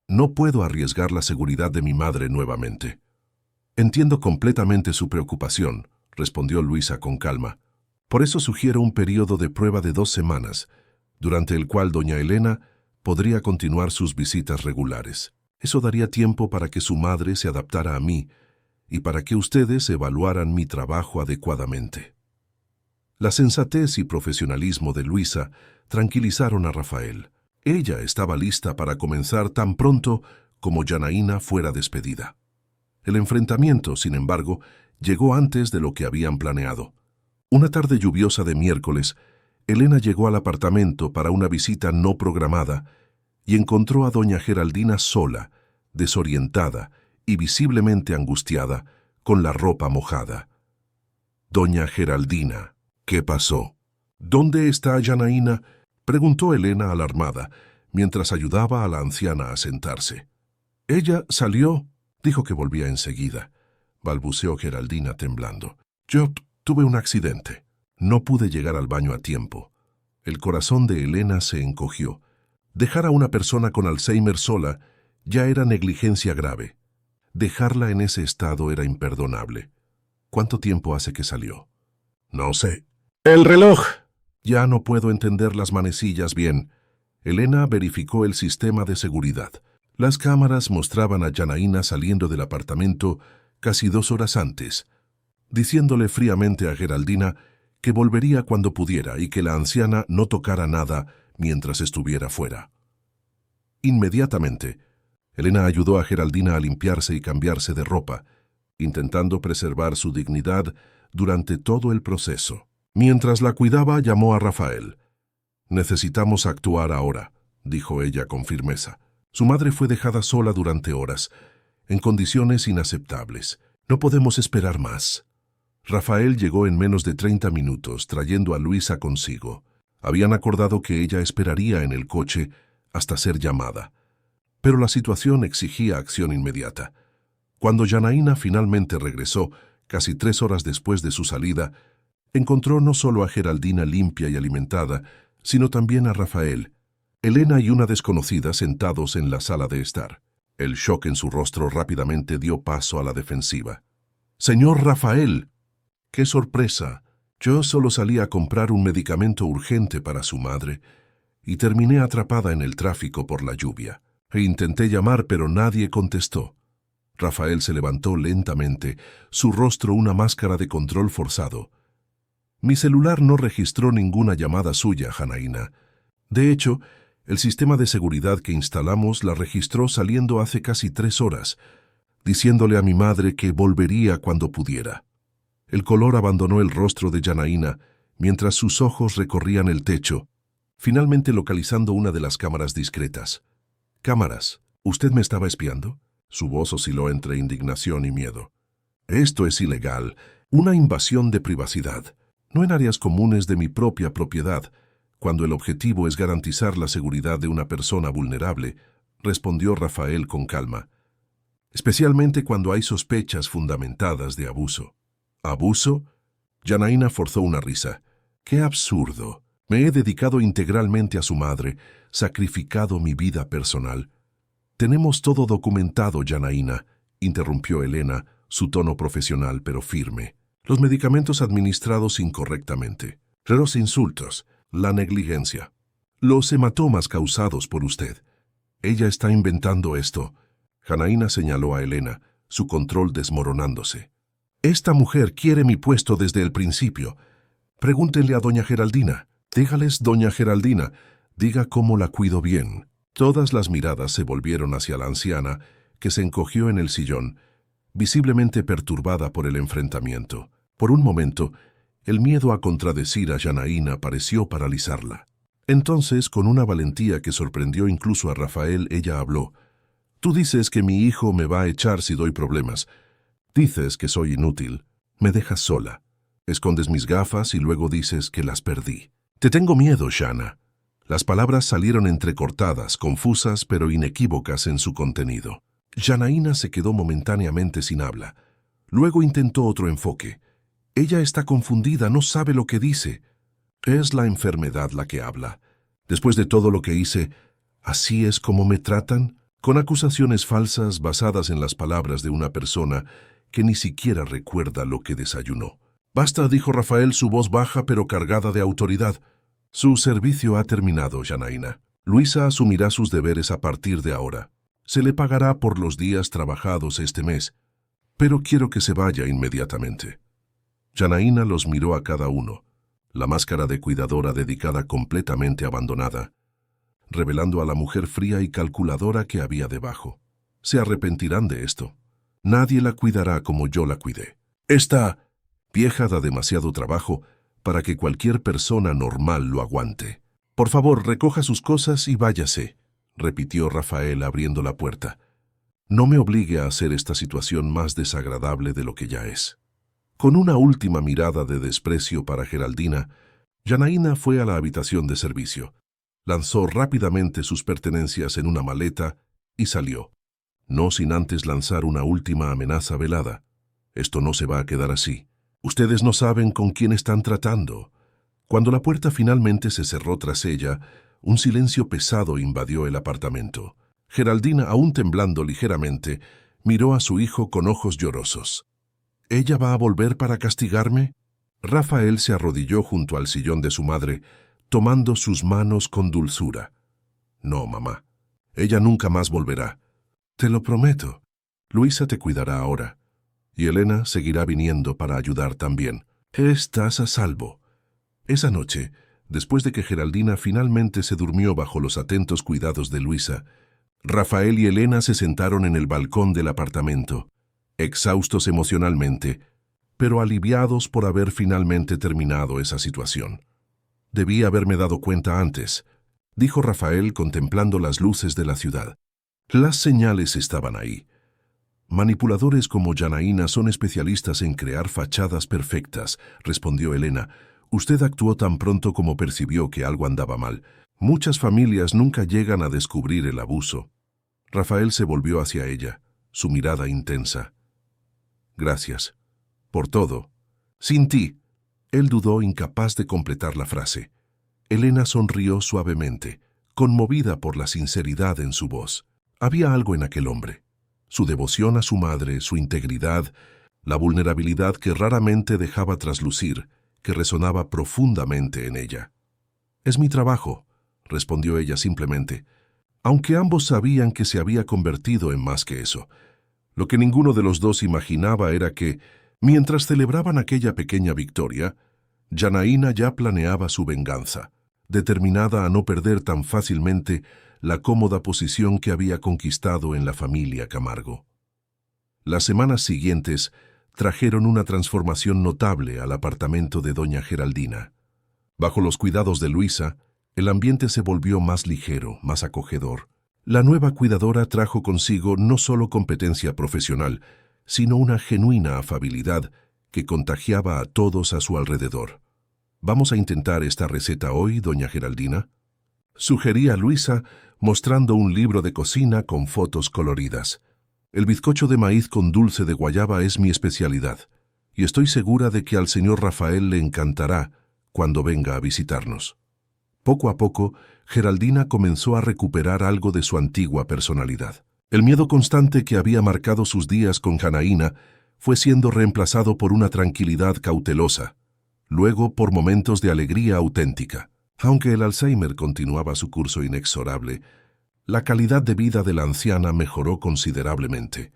«No puedo arriesgar la seguridad de mi madre nuevamente». «Entiendo completamente su preocupación», respondió Luisa con calma. «Por eso sugiero un periodo de prueba de 2 semanas, durante el cual doña Elena podría continuar sus visitas regulares. Eso daría tiempo para que su madre se adaptara a mí y para que ustedes evaluaran mi trabajo adecuadamente». La sensatez y profesionalismo de Luisa tranquilizaron a Rafael. Ella estaba lista para comenzar tan pronto como Janaína fuera despedida. El enfrentamiento, sin embargo, llegó antes de lo que habían planeado. Una tarde lluviosa de miércoles, Elena llegó al apartamento para una visita no programada y encontró a doña Geraldina sola, desorientada y visiblemente angustiada, con la ropa mojada. Doña Geraldina, ¿qué pasó? ¿Dónde está Janaína?, preguntó Elena alarmada, mientras ayudaba a la anciana a sentarse. Ella salió, dijo que volvía enseguida, balbuceó Geraldina temblando. Yo tuve un accidente. No pude llegar al baño a tiempo. El corazón de Elena se encogió. Dejar a una persona con Alzheimer sola ya era negligencia grave. Dejarla en ese estado era imperdonable. ¿Cuánto tiempo hace que salió? No sé. ¡El reloj! Ya no puedo entender las manecillas bien. Elena verificó el sistema de seguridad. Las cámaras mostraban a Janaína saliendo del apartamento casi 2 horas antes, diciéndole fríamente a Geraldina que volvería cuando pudiera y que la anciana no tocara nada mientras estuviera fuera. Inmediatamente, Elena ayudó a Geraldina a limpiarse y cambiarse de ropa, intentando preservar su dignidad durante todo el proceso. Mientras la cuidaba, llamó a Rafael. «Necesitamos actuar ahora», dijo ella con firmeza. Su madre fue dejada sola durante horas, en condiciones inaceptables. No podemos esperar más. Rafael llegó en menos de 30 minutos, trayendo a Luisa consigo. Habían acordado que ella esperaría en el coche hasta ser llamada. Pero la situación exigía acción inmediata. Cuando Janaína finalmente regresó, casi 3 horas después de su salida, encontró no solo a Geraldina limpia y alimentada, sino también a Rafael, Elena y una desconocida sentados en la sala de estar. El shock en su rostro rápidamente dio paso a la defensiva. «Señor Rafael, ¡qué sorpresa! Yo solo salí a comprar un medicamento urgente para su madre y terminé atrapada en el tráfico por la lluvia. Intenté llamar, pero nadie contestó». Rafael se levantó lentamente, su rostro una máscara de control forzado. «Mi celular no registró ninguna llamada suya, Janaína. De hecho, el sistema de seguridad que instalamos la registró saliendo hace casi 3 horas, diciéndole a mi madre que volvería cuando pudiera». El color abandonó el rostro de Janaína mientras sus ojos recorrían el techo, finalmente localizando una de las cámaras discretas. «Cámaras, ¿usted me estaba espiando?». Su voz osciló entre indignación y miedo. «Esto es ilegal, una invasión de privacidad, no en áreas comunes de mi propia propiedad, cuando el objetivo es garantizar la seguridad de una persona vulnerable», respondió Rafael con calma. «Especialmente cuando hay sospechas fundamentadas de abuso». «¿Abuso?». Janaína forzó una risa. «¡Qué absurdo! Me he dedicado integralmente a su madre, sacrificado mi vida personal». «Tenemos todo documentado, Janaína», interrumpió Elena, su tono profesional pero firme. «Los medicamentos administrados incorrectamente, los insultos, la negligencia, los hematomas causados por usted. Ella está inventando esto». Janaína señaló a Elena, su control desmoronándose. «Esta mujer quiere mi puesto desde el principio. Pregúntenle a doña Geraldina». «Dígales, doña Geraldina, diga cómo la cuido bien». Todas las miradas se volvieron hacia la anciana, que se encogió en el sillón, visiblemente perturbada por el enfrentamiento. Por un momento, el miedo a contradecir a Janaína pareció paralizarla. Entonces, con una valentía que sorprendió incluso a Rafael, ella habló. «Tú dices que mi hijo me va a echar si doy problemas. Dices que soy inútil. Me dejas sola. Escondes mis gafas y luego dices que las perdí. Te tengo miedo, Shana». Las palabras salieron entrecortadas, confusas pero inequívocas en su contenido. Janaína se quedó momentáneamente sin habla. Luego intentó otro enfoque. «Ella está confundida, no sabe lo que dice». «Es la enfermedad la que habla. Después de todo lo que hice, ¿así es como me tratan?». Con acusaciones falsas basadas en las palabras de una persona que ni siquiera recuerda lo que desayunó. «Basta», dijo Rafael, su voz baja pero cargada de autoridad. «Su servicio ha terminado, Janaína. Luisa asumirá sus deberes a partir de ahora. Se le pagará por los días trabajados este mes, pero quiero que se vaya inmediatamente». Janaína los miró a cada uno, la máscara de cuidadora dedicada completamente abandonada, revelando a la mujer fría y calculadora que había debajo. «Se arrepentirán de esto. Nadie la cuidará como yo la cuidé. Esta vieja da demasiado trabajo, para que cualquier persona normal lo aguante. «Por favor, recoja sus cosas y váyase», repitió Rafael abriendo la puerta. «No me obligue a hacer esta situación más desagradable de lo que ya es». Con una última mirada de desprecio para Geraldina, Janaína fue a la habitación de servicio, lanzó rápidamente sus pertenencias en una maleta y salió, no sin antes lanzar una última amenaza velada. «Esto no se va a quedar así. Ustedes no saben con quién están tratando». Cuando la puerta finalmente se cerró tras ella, un silencio pesado invadió el apartamento. Geraldina, aún temblando ligeramente, miró a su hijo con ojos llorosos. «¿Ella va a volver para castigarme?». Rafael se arrodilló junto al sillón de su madre, tomando sus manos con dulzura. «No, mamá. Ella nunca más volverá. Te lo prometo. Luisa te cuidará ahora. Y Elena seguirá viniendo para ayudar también. Estás a salvo». Esa noche, después de que Geraldina finalmente se durmió bajo los atentos cuidados de Luisa, Rafael y Elena se sentaron en el balcón del apartamento, exhaustos emocionalmente, pero aliviados por haber finalmente terminado esa situación. «Debí haberme dado cuenta antes», dijo Rafael contemplando las luces de la ciudad. Las señales estaban ahí. «Manipuladores como Janaína son especialistas en crear fachadas perfectas», respondió Elena. «Usted actuó tan pronto como percibió que algo andaba mal. Muchas familias nunca llegan a descubrir el abuso». Rafael se volvió hacia ella, su mirada intensa. «Gracias. Por todo. Sin ti». Él dudó, incapaz de completar la frase. Elena sonrió suavemente, conmovida por la sinceridad en su voz. Había algo en aquel hombre. Su devoción a su madre, su integridad, la vulnerabilidad que raramente dejaba traslucir, que resonaba profundamente en ella. «Es mi trabajo», respondió ella simplemente, aunque ambos sabían que se había convertido en más que eso. Lo que ninguno de los dos imaginaba era que, mientras celebraban aquella pequeña victoria, Janaína ya planeaba su venganza, determinada a no perder tan fácilmente la cómoda posición que había conquistado en la familia Camargo. Las semanas siguientes trajeron una transformación notable al apartamento de doña Geraldina. Bajo los cuidados de Luisa, el ambiente se volvió más ligero, más acogedor. La nueva cuidadora trajo consigo no solo competencia profesional, sino una genuina afabilidad que contagiaba a todos a su alrededor. «¿Vamos a intentar esta receta hoy, doña Geraldina?», sugería Luisa, mostrando un libro de cocina con fotos coloridas. «El bizcocho de maíz con dulce de guayaba es mi especialidad, y estoy segura de que al señor Rafael le encantará cuando venga a visitarnos». Poco a poco, Geraldina comenzó a recuperar algo de su antigua personalidad. El miedo constante que había marcado sus días con Janaína fue siendo reemplazado por una tranquilidad cautelosa, luego por momentos de alegría auténtica. Aunque el Alzheimer continuaba su curso inexorable, la calidad de vida de la anciana mejoró considerablemente.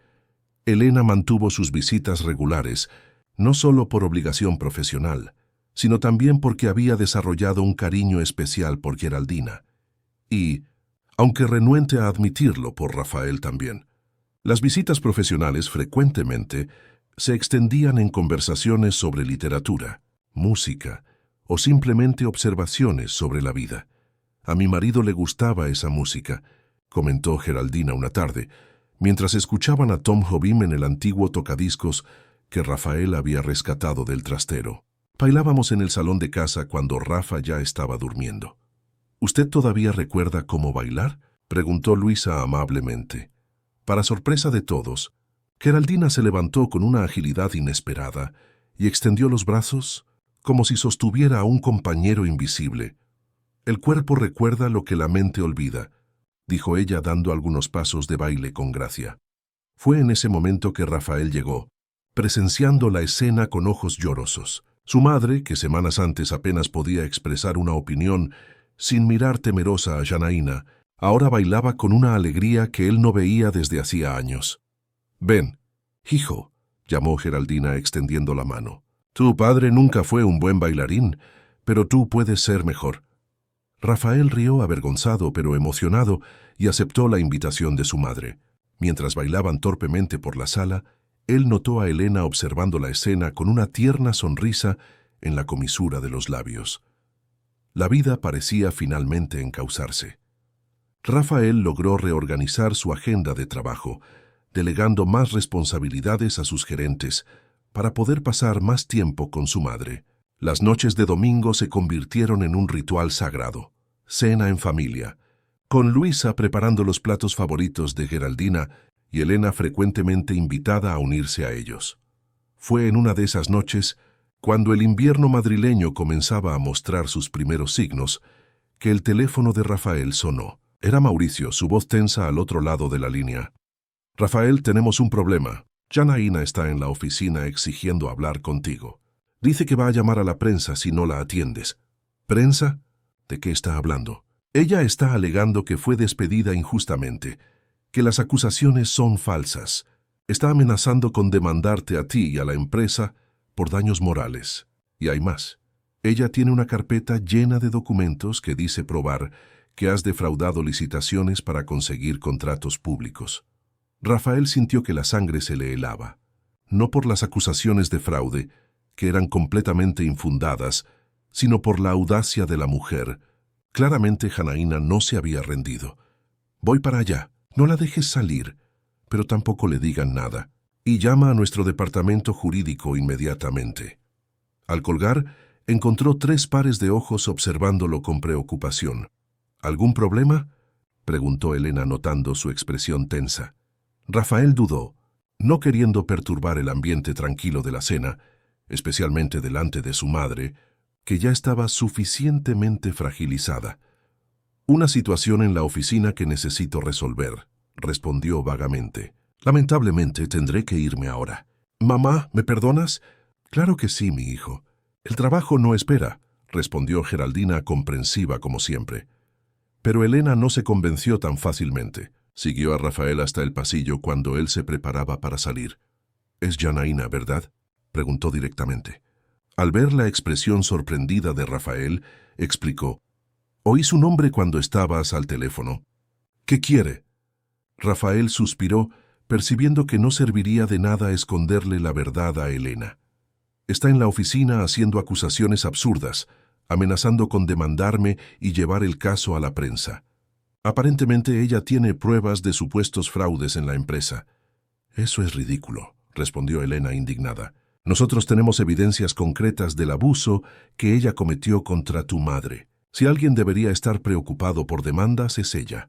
Elena mantuvo sus visitas regulares, no solo por obligación profesional, sino también porque había desarrollado un cariño especial por Geraldina. Y, aunque renuente a admitirlo, por Rafael también. Las visitas profesionales frecuentemente se extendían en conversaciones sobre literatura, música o simplemente observaciones sobre la vida. «A mi marido le gustaba esa música», comentó Geraldina una tarde, mientras escuchaban a Tom Jobim en el antiguo tocadiscos que Rafael había rescatado del trastero. «Bailábamos en el salón de casa cuando Rafa ya estaba durmiendo». «¿Usted todavía recuerda cómo bailar?», preguntó Luisa amablemente. Para sorpresa de todos, Geraldina se levantó con una agilidad inesperada y extendió los brazos como si sostuviera a un compañero invisible. «El cuerpo recuerda lo que la mente olvida», dijo ella dando algunos pasos de baile con gracia. Fue en ese momento que Rafael llegó, presenciando la escena con ojos llorosos. Su madre, que semanas antes apenas podía expresar una opinión sin mirar temerosa a Janaína, ahora bailaba con una alegría que él no veía desde hacía años. «Ven, hijo», llamó Geraldina extendiendo la mano. «Tu padre nunca fue un buen bailarín, pero tú puedes ser mejor». Rafael rió avergonzado pero emocionado y aceptó la invitación de su madre. Mientras bailaban torpemente por la sala, él notó a Elena observando la escena con una tierna sonrisa en la comisura de los labios. La vida parecía finalmente encauzarse. Rafael logró reorganizar su agenda de trabajo, delegando más responsabilidades a sus gerentes para poder pasar más tiempo con su madre. Las noches de domingo se convirtieron en un ritual sagrado, cena en familia, con Luisa preparando los platos favoritos de Geraldina y Elena frecuentemente invitada a unirse a ellos. Fue en una de esas noches, cuando el invierno madrileño comenzaba a mostrar sus primeros signos, que el teléfono de Rafael sonó. Era Mauricio, su voz tensa al otro lado de la línea. «Rafael, tenemos un problema. Janaína está en la oficina exigiendo hablar contigo. Dice que va a llamar a la prensa si no la atiendes». «¿Prensa? ¿De qué está hablando?» «Ella está alegando que fue despedida injustamente, que las acusaciones son falsas. Está amenazando con demandarte a ti y a la empresa por daños morales. Y hay más. Ella tiene una carpeta llena de documentos que dice probar que has defraudado licitaciones para conseguir contratos públicos». Rafael sintió que la sangre se le helaba, no por las acusaciones de fraude, que eran completamente infundadas, sino por la audacia de la mujer. Claramente Janaína no se había rendido. «Voy para allá, no la dejes salir, pero tampoco le digan nada, y llama a nuestro departamento jurídico inmediatamente». Al colgar, encontró 3 pares de ojos observándolo con preocupación. «¿Algún problema?», preguntó Elena notando su expresión tensa. Rafael dudó, no queriendo perturbar el ambiente tranquilo de la cena, especialmente delante de su madre, que ya estaba suficientemente fragilizada. «Una situación en la oficina que necesito resolver», respondió vagamente. «Lamentablemente tendré que irme ahora». «Mamá, ¿me perdonas?». «Claro que sí, mi hijo. El trabajo no espera», respondió Geraldina comprensiva como siempre. Pero Elena no se convenció tan fácilmente. Siguió a Rafael hasta el pasillo cuando él se preparaba para salir. «Es Janaína, ¿verdad?», preguntó directamente. Al ver la expresión sorprendida de Rafael, explicó: «Oí su nombre cuando estabas al teléfono». «¿Qué quiere?». Rafael suspiró, percibiendo que no serviría de nada esconderle la verdad a Elena. «Está en la oficina haciendo acusaciones absurdas, amenazando con demandarme y llevar el caso a la prensa. Aparentemente ella tiene pruebas de supuestos fraudes en la empresa». «Eso es ridículo», respondió Elena indignada. «Nosotros tenemos evidencias concretas del abuso que ella cometió contra tu madre. Si alguien debería estar preocupado por demandas, es ella».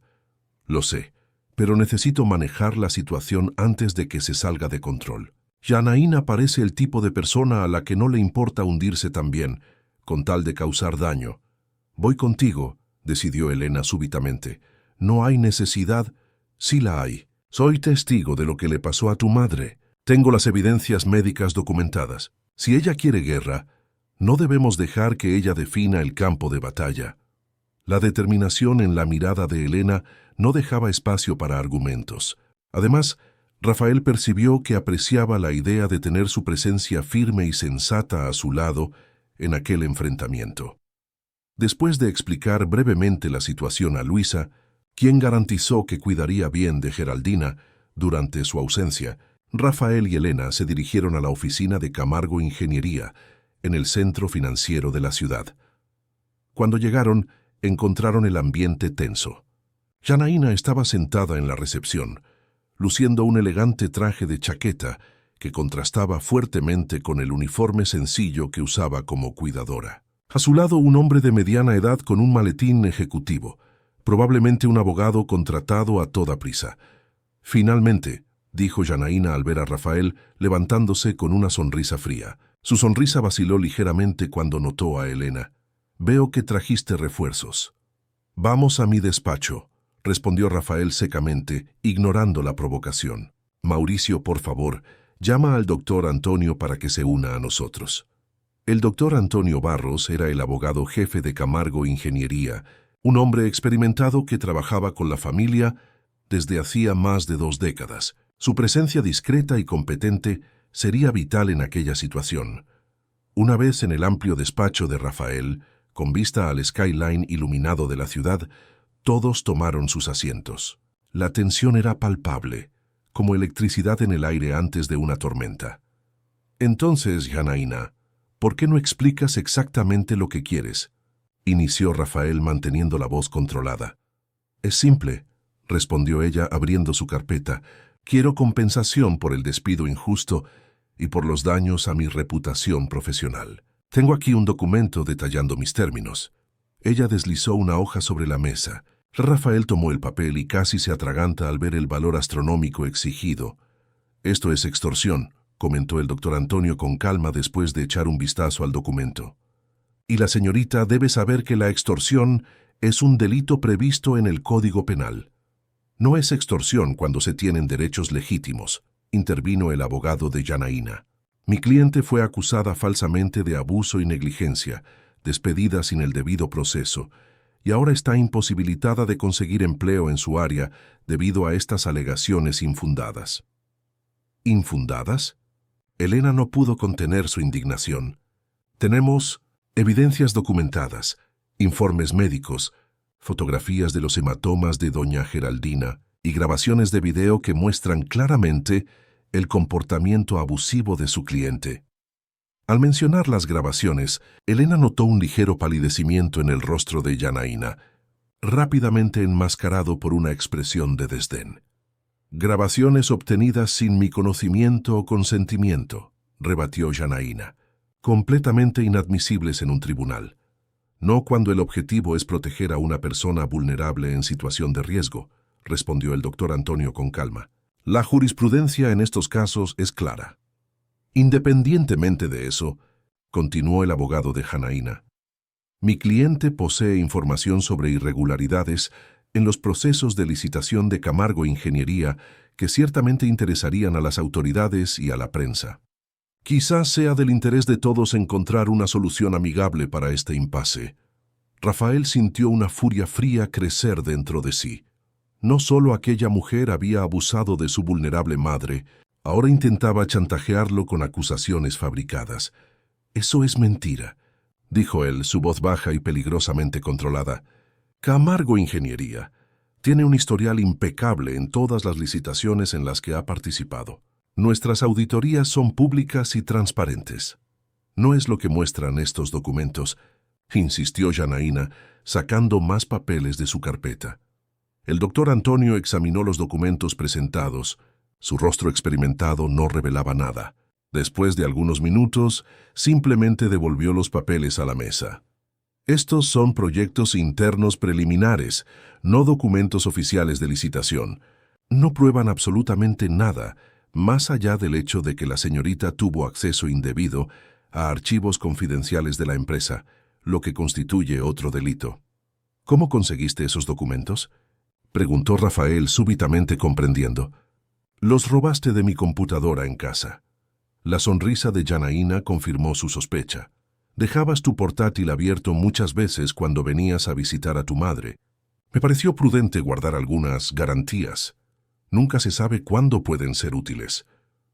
«Lo sé, pero necesito manejar la situación antes de que se salga de control. Janaína parece el tipo de persona a la que no le importa hundirse también, con tal de causar daño». «Voy contigo», decidió Elena súbitamente. «No hay necesidad». «Sí la hay. Soy testigo de lo que le pasó a tu madre. Tengo las evidencias médicas documentadas. Si ella quiere guerra, no debemos dejar que ella defina el campo de batalla». La determinación en la mirada de Elena no dejaba espacio para argumentos. Además, Rafael percibió que apreciaba la idea de tener su presencia firme y sensata a su lado en aquel enfrentamiento. Después de explicar brevemente la situación a Luisa, quien garantizó que cuidaría bien de Geraldina durante su ausencia, Rafael y Elena se dirigieron a la oficina de Camargo Ingeniería, en el centro financiero de la ciudad. Cuando llegaron, encontraron el ambiente tenso. Janaína estaba sentada en la recepción, luciendo un elegante traje de chaqueta que contrastaba fuertemente con el uniforme sencillo que usaba como cuidadora. A su lado, un hombre de mediana edad con un maletín ejecutivo, probablemente un abogado contratado a toda prisa. «Finalmente», dijo Janaína al ver a Rafael, levantándose con una sonrisa fría. Su sonrisa vaciló ligeramente cuando notó a Elena. «Veo que trajiste refuerzos». «Vamos a mi despacho», respondió Rafael secamente, ignorando la provocación. «Mauricio, por favor, llama al doctor Antonio para que se una a nosotros». El doctor Antonio Barros era el abogado jefe de Camargo Ingeniería, un hombre experimentado que trabajaba con la familia desde hacía más de 2 décadas. Su presencia discreta y competente sería vital en aquella situación. Una vez en el amplio despacho de Rafael, con vista al skyline iluminado de la ciudad, todos tomaron sus asientos. La tensión era palpable, como electricidad en el aire antes de una tormenta. «Entonces, Janaína», ¿Por qué no explicas exactamente lo que quieres?, inició Rafael manteniendo la voz controlada. Es simple, respondió ella abriendo su carpeta. Quiero compensación por el despido injusto y por los daños a mi reputación profesional. Tengo aquí un documento detallando mis términos. Ella deslizó una hoja sobre la mesa. Rafael tomó el papel y casi se atraganta al ver el valor astronómico exigido. Esto es extorsión, comentó el doctor Antonio con calma después de echar un vistazo al documento. Y la señorita debe saber que la extorsión es un delito previsto en el Código Penal. No es extorsión cuando se tienen derechos legítimos, intervino el abogado de Janaína. Mi cliente fue acusada falsamente de abuso y negligencia, despedida sin el debido proceso, y ahora está imposibilitada de conseguir empleo en su área debido a estas alegaciones infundadas. ¿Infundadas? Elena no pudo contener su indignación. Tenemos evidencias documentadas, informes médicos, fotografías de los hematomas de doña Geraldina y grabaciones de video que muestran claramente el comportamiento abusivo de su cliente. Al mencionar las grabaciones, Elena notó un ligero palidecimiento en el rostro de Janaína, rápidamente enmascarado por una expresión de desdén. Grabaciones obtenidas sin mi conocimiento o consentimiento, rebatió Janaína, completamente inadmisibles en un tribunal. No cuando el objetivo es proteger a una persona vulnerable en situación de riesgo, respondió el doctor Antonio con calma. La jurisprudencia en estos casos es clara. Independientemente de eso, continuó el abogado de Janaína, mi cliente posee información sobre irregularidades en los procesos de licitación de Camargo Ingeniería que ciertamente interesarían a las autoridades y a la prensa. Quizás sea del interés de todos encontrar una solución amigable para este impasse. Rafael sintió una furia fría crecer dentro de sí. No solo aquella mujer había abusado de su vulnerable madre, ahora intentaba chantajearlo con acusaciones fabricadas. Eso es mentira, dijo él, su voz baja y peligrosamente controlada. Camargo Ingeniería tiene un historial impecable en todas las licitaciones en las que ha participado. Nuestras auditorías son públicas y transparentes. No es lo que muestran estos documentos, insistió Janaína, sacando más papeles de su carpeta. El doctor Antonio examinó los documentos presentados. Su rostro experimentado no revelaba nada. Después de algunos minutos, simplemente devolvió los papeles a la mesa. Estos son proyectos internos preliminares, no documentos oficiales de licitación. No prueban absolutamente nada, más allá del hecho de que la señorita tuvo acceso indebido a archivos confidenciales de la empresa, lo que constituye otro delito. ¿Cómo conseguiste esos documentos?, preguntó Rafael súbitamente comprendiendo. Los robaste de mi computadora en casa. La sonrisa de Janaína confirmó su sospecha. Dejabas tu portátil abierto muchas veces cuando venías a visitar a tu madre. Me pareció prudente guardar algunas garantías. Nunca se sabe cuándo pueden ser útiles.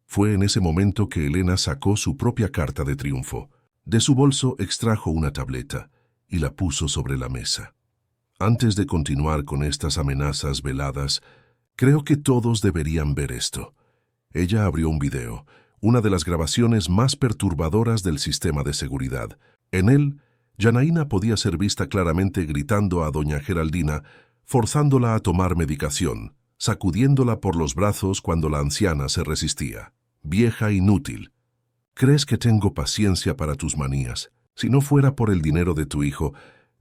Fue en ese momento que Elena sacó su propia carta de triunfo. De su bolso extrajo una tableta y la puso sobre la mesa. Antes de continuar con estas amenazas veladas, creo que todos deberían ver esto. Ella abrió un video, una de las grabaciones más perturbadoras del sistema de seguridad. En él, Janaína podía ser vista claramente gritando a doña Geraldina, forzándola a tomar medicación, sacudiéndola por los brazos cuando la anciana se resistía. Vieja inútil. ¿Crees que tengo paciencia para tus manías? Si no fuera por el dinero de tu hijo,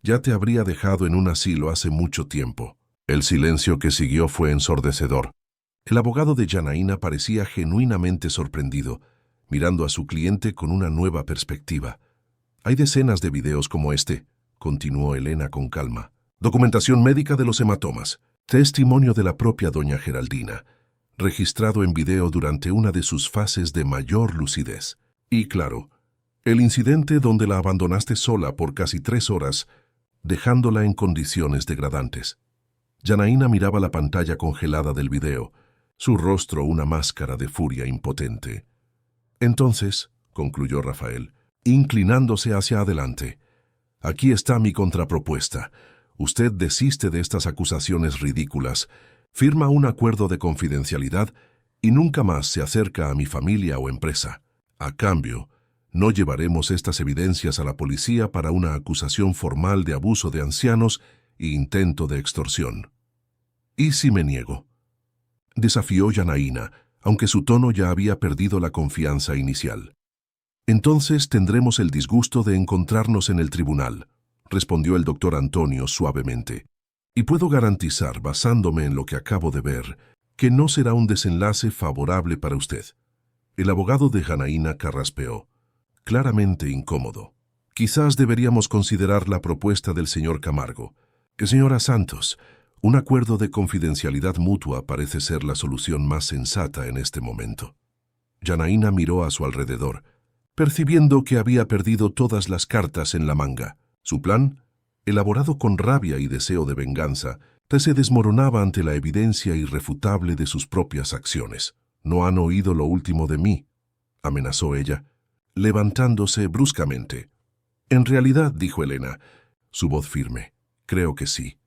ya te habría dejado en un asilo hace mucho tiempo. El silencio que siguió fue ensordecedor. El abogado de Janaína parecía genuinamente sorprendido, mirando a su cliente con una nueva perspectiva. Hay decenas de videos como este, continuó Elena con calma. Documentación médica de los hematomas. Testimonio de la propia doña Geraldina, registrado en video durante una de sus fases de mayor lucidez. Y claro, el incidente donde la abandonaste sola por casi 3 horas, dejándola en condiciones degradantes. Janaína miraba la pantalla congelada del video, su rostro una máscara de furia impotente. Entonces, concluyó Rafael, inclinándose hacia adelante, aquí está mi contrapropuesta. Usted desiste de estas acusaciones ridículas, firma un acuerdo de confidencialidad y nunca más se acerca a mi familia o empresa. A cambio, No llevaremos estas evidencias a la policía para una acusación formal de abuso de ancianos e intento de extorsión. ¿Y si me niego?, desafió Janaína, aunque su tono ya había perdido la confianza inicial. Entonces tendremos el disgusto de encontrarnos en el tribunal, respondió el doctor Antonio suavemente. Y puedo garantizar, basándome en lo que acabo de ver, que no será un desenlace favorable para usted. El abogado de Janaína carraspeó, claramente incómodo. Quizás deberíamos considerar la propuesta del señor Camargo. Señora Santos, un acuerdo de confidencialidad mutua parece ser la solución más sensata en este momento. Janaína miró a su alrededor, percibiendo que había perdido todas las cartas en la manga. Su plan, elaborado con rabia y deseo de venganza, se desmoronaba ante la evidencia irrefutable de sus propias acciones. «No han oído lo último de mí», amenazó ella, levantándose bruscamente. «En realidad», dijo Elena, su voz firme, «creo que sí.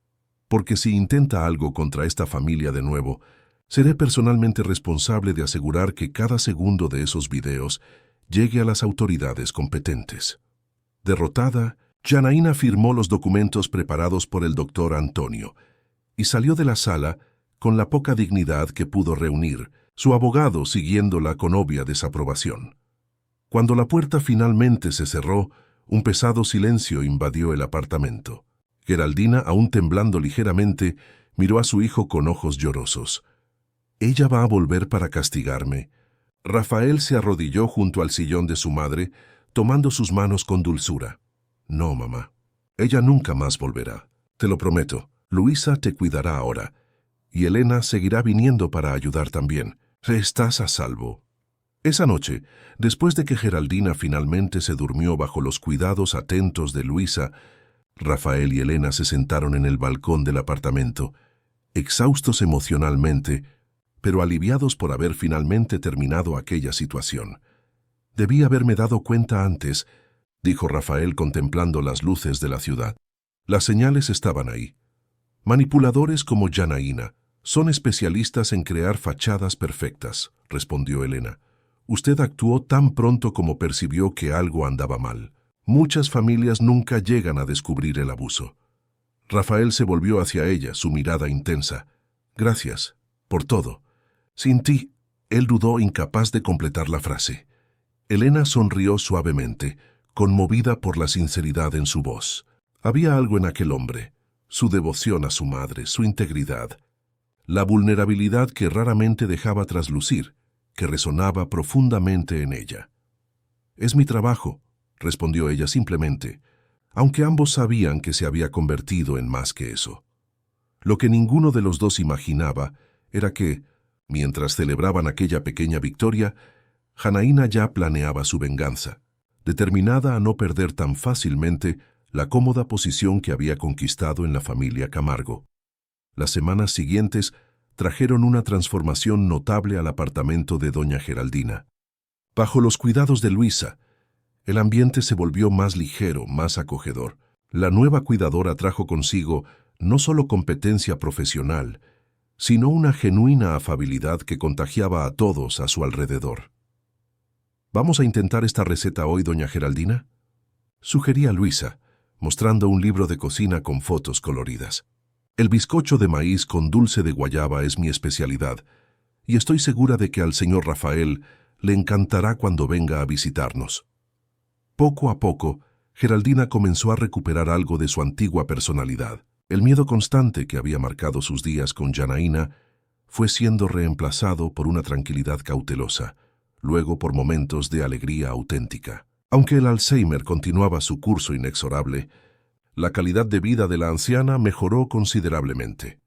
Porque si intenta algo contra esta familia de nuevo, seré personalmente responsable de asegurar que cada segundo de esos videos llegue a las autoridades competentes». Derrotada, Janaína firmó los documentos preparados por el doctor Antonio y salió de la sala con la poca dignidad que pudo reunir, su abogado siguiéndola con obvia desaprobación. Cuando la puerta finalmente se cerró, un pesado silencio invadió el apartamento. Geraldina, aún temblando ligeramente, miró a su hijo con ojos llorosos. «¿Ella va a volver para castigarme?». Rafael se arrodilló junto al sillón de su madre, tomando sus manos con dulzura. «No, mamá. Ella nunca más volverá. Te lo prometo. Luisa te cuidará ahora. Y Elena seguirá viniendo para ayudar también. Estás a salvo». Esa noche, después de que Geraldina finalmente se durmió bajo los cuidados atentos de Luisa, Rafael y Elena se sentaron en el balcón del apartamento, exhaustos emocionalmente, pero aliviados por haber finalmente terminado aquella situación. «Debí haberme dado cuenta antes», dijo Rafael contemplando las luces de la ciudad. Las señales estaban ahí. «Manipuladores como Janaína son especialistas en crear fachadas perfectas», respondió Elena. «Usted actuó tan pronto como percibió que algo andaba mal. Muchas familias nunca llegan a descubrir el abuso». Rafael se volvió hacia ella, su mirada intensa. «Gracias, por todo. Sin ti», él dudó, incapaz de completar la frase. Elena sonrió suavemente, conmovida por la sinceridad en su voz. Había algo en aquel hombre, su devoción a su madre, su integridad, la vulnerabilidad que raramente dejaba traslucir, que resonaba profundamente en ella. «Es mi trabajo», respondió ella simplemente, aunque ambos sabían que se había convertido en más que eso. Lo que ninguno de los dos imaginaba era que, mientras celebraban aquella pequeña victoria, Janaína ya planeaba su venganza, determinada a no perder tan fácilmente la cómoda posición que había conquistado en la familia Camargo. Las semanas siguientes trajeron una transformación notable al apartamento de doña Geraldina. Bajo los cuidados de Luisa, el ambiente se volvió más ligero, más acogedor. La nueva cuidadora trajo consigo no solo competencia profesional, sino una genuina afabilidad que contagiaba a todos a su alrededor. «¿Vamos a intentar esta receta hoy, doña Geraldina?», sugería Luisa, mostrando un libro de cocina con fotos coloridas. «El bizcocho de maíz con dulce de guayaba es mi especialidad, y estoy segura de que al señor Rafael le encantará cuando venga a visitarnos». Poco a poco, Geraldina comenzó a recuperar algo de su antigua personalidad. El miedo constante que había marcado sus días con Janaína fue siendo reemplazado por una tranquilidad cautelosa, luego por momentos de alegría auténtica. Aunque el Alzheimer continuaba su curso inexorable, la calidad de vida de la anciana mejoró considerablemente.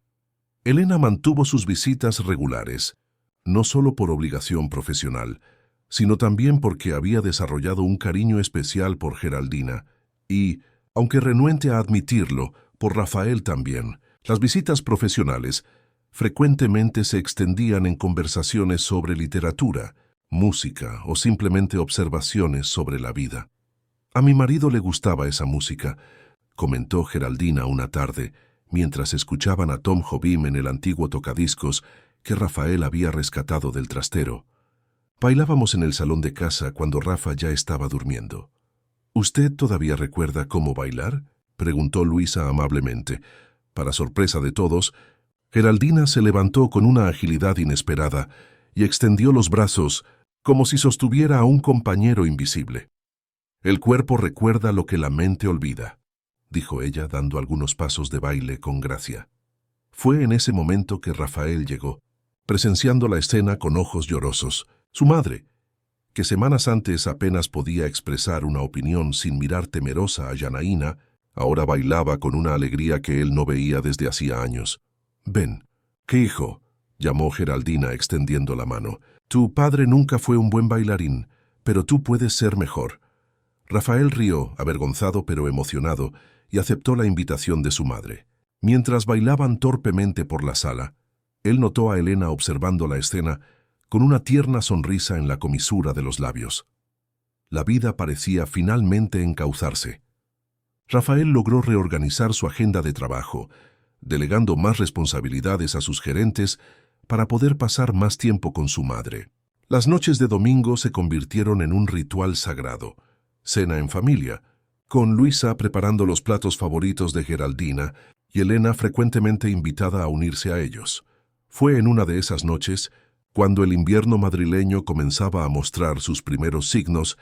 Elena mantuvo sus visitas regulares, no solo por obligación profesional, sino también porque había desarrollado un cariño especial por Geraldina y, aunque renuente a admitirlo, por Rafael también. Las visitas profesionales frecuentemente se extendían en conversaciones sobre literatura, música o simplemente observaciones sobre la vida. «A mi marido le gustaba esa música», comentó Geraldina una tarde, mientras escuchaban a Tom Jobim en el antiguo tocadiscos que Rafael había rescatado del trastero. Bailábamos en el salón de casa cuando Rafa ya estaba durmiendo. ¿Usted todavía recuerda cómo bailar?, preguntó Luisa amablemente. Para sorpresa de todos, Geraldina se levantó con una agilidad inesperada y extendió los brazos como si sostuviera a un compañero invisible. «El cuerpo recuerda lo que la mente olvida», dijo ella dando algunos pasos de baile con gracia. Fue en ese momento que Rafael llegó, presenciando la escena con ojos llorosos. Su madre, que semanas antes apenas podía expresar una opinión sin mirar temerosa a Janaína, ahora bailaba con una alegría que él no veía desde hacía años. «Ven». «¿Qué hijo?», llamó Geraldina extendiendo la mano. «Tu padre nunca fue un buen bailarín, pero tú puedes ser mejor». Rafael rió, avergonzado pero emocionado, y aceptó la invitación de su madre. Mientras bailaban torpemente por la sala, él notó a Elena observando la escena con una tierna sonrisa en la comisura de los labios. La vida parecía finalmente encauzarse. Rafael logró reorganizar su agenda de trabajo, delegando más responsabilidades a sus gerentes para poder pasar más tiempo con su madre. Las noches de domingo se convirtieron en un ritual sagrado. Cena en familia, con Luisa preparando los platos favoritos de Geraldina y Elena frecuentemente invitada a unirse a ellos. Fue en una de esas noches, cuando el invierno madrileño comenzaba a mostrar sus primeros signos,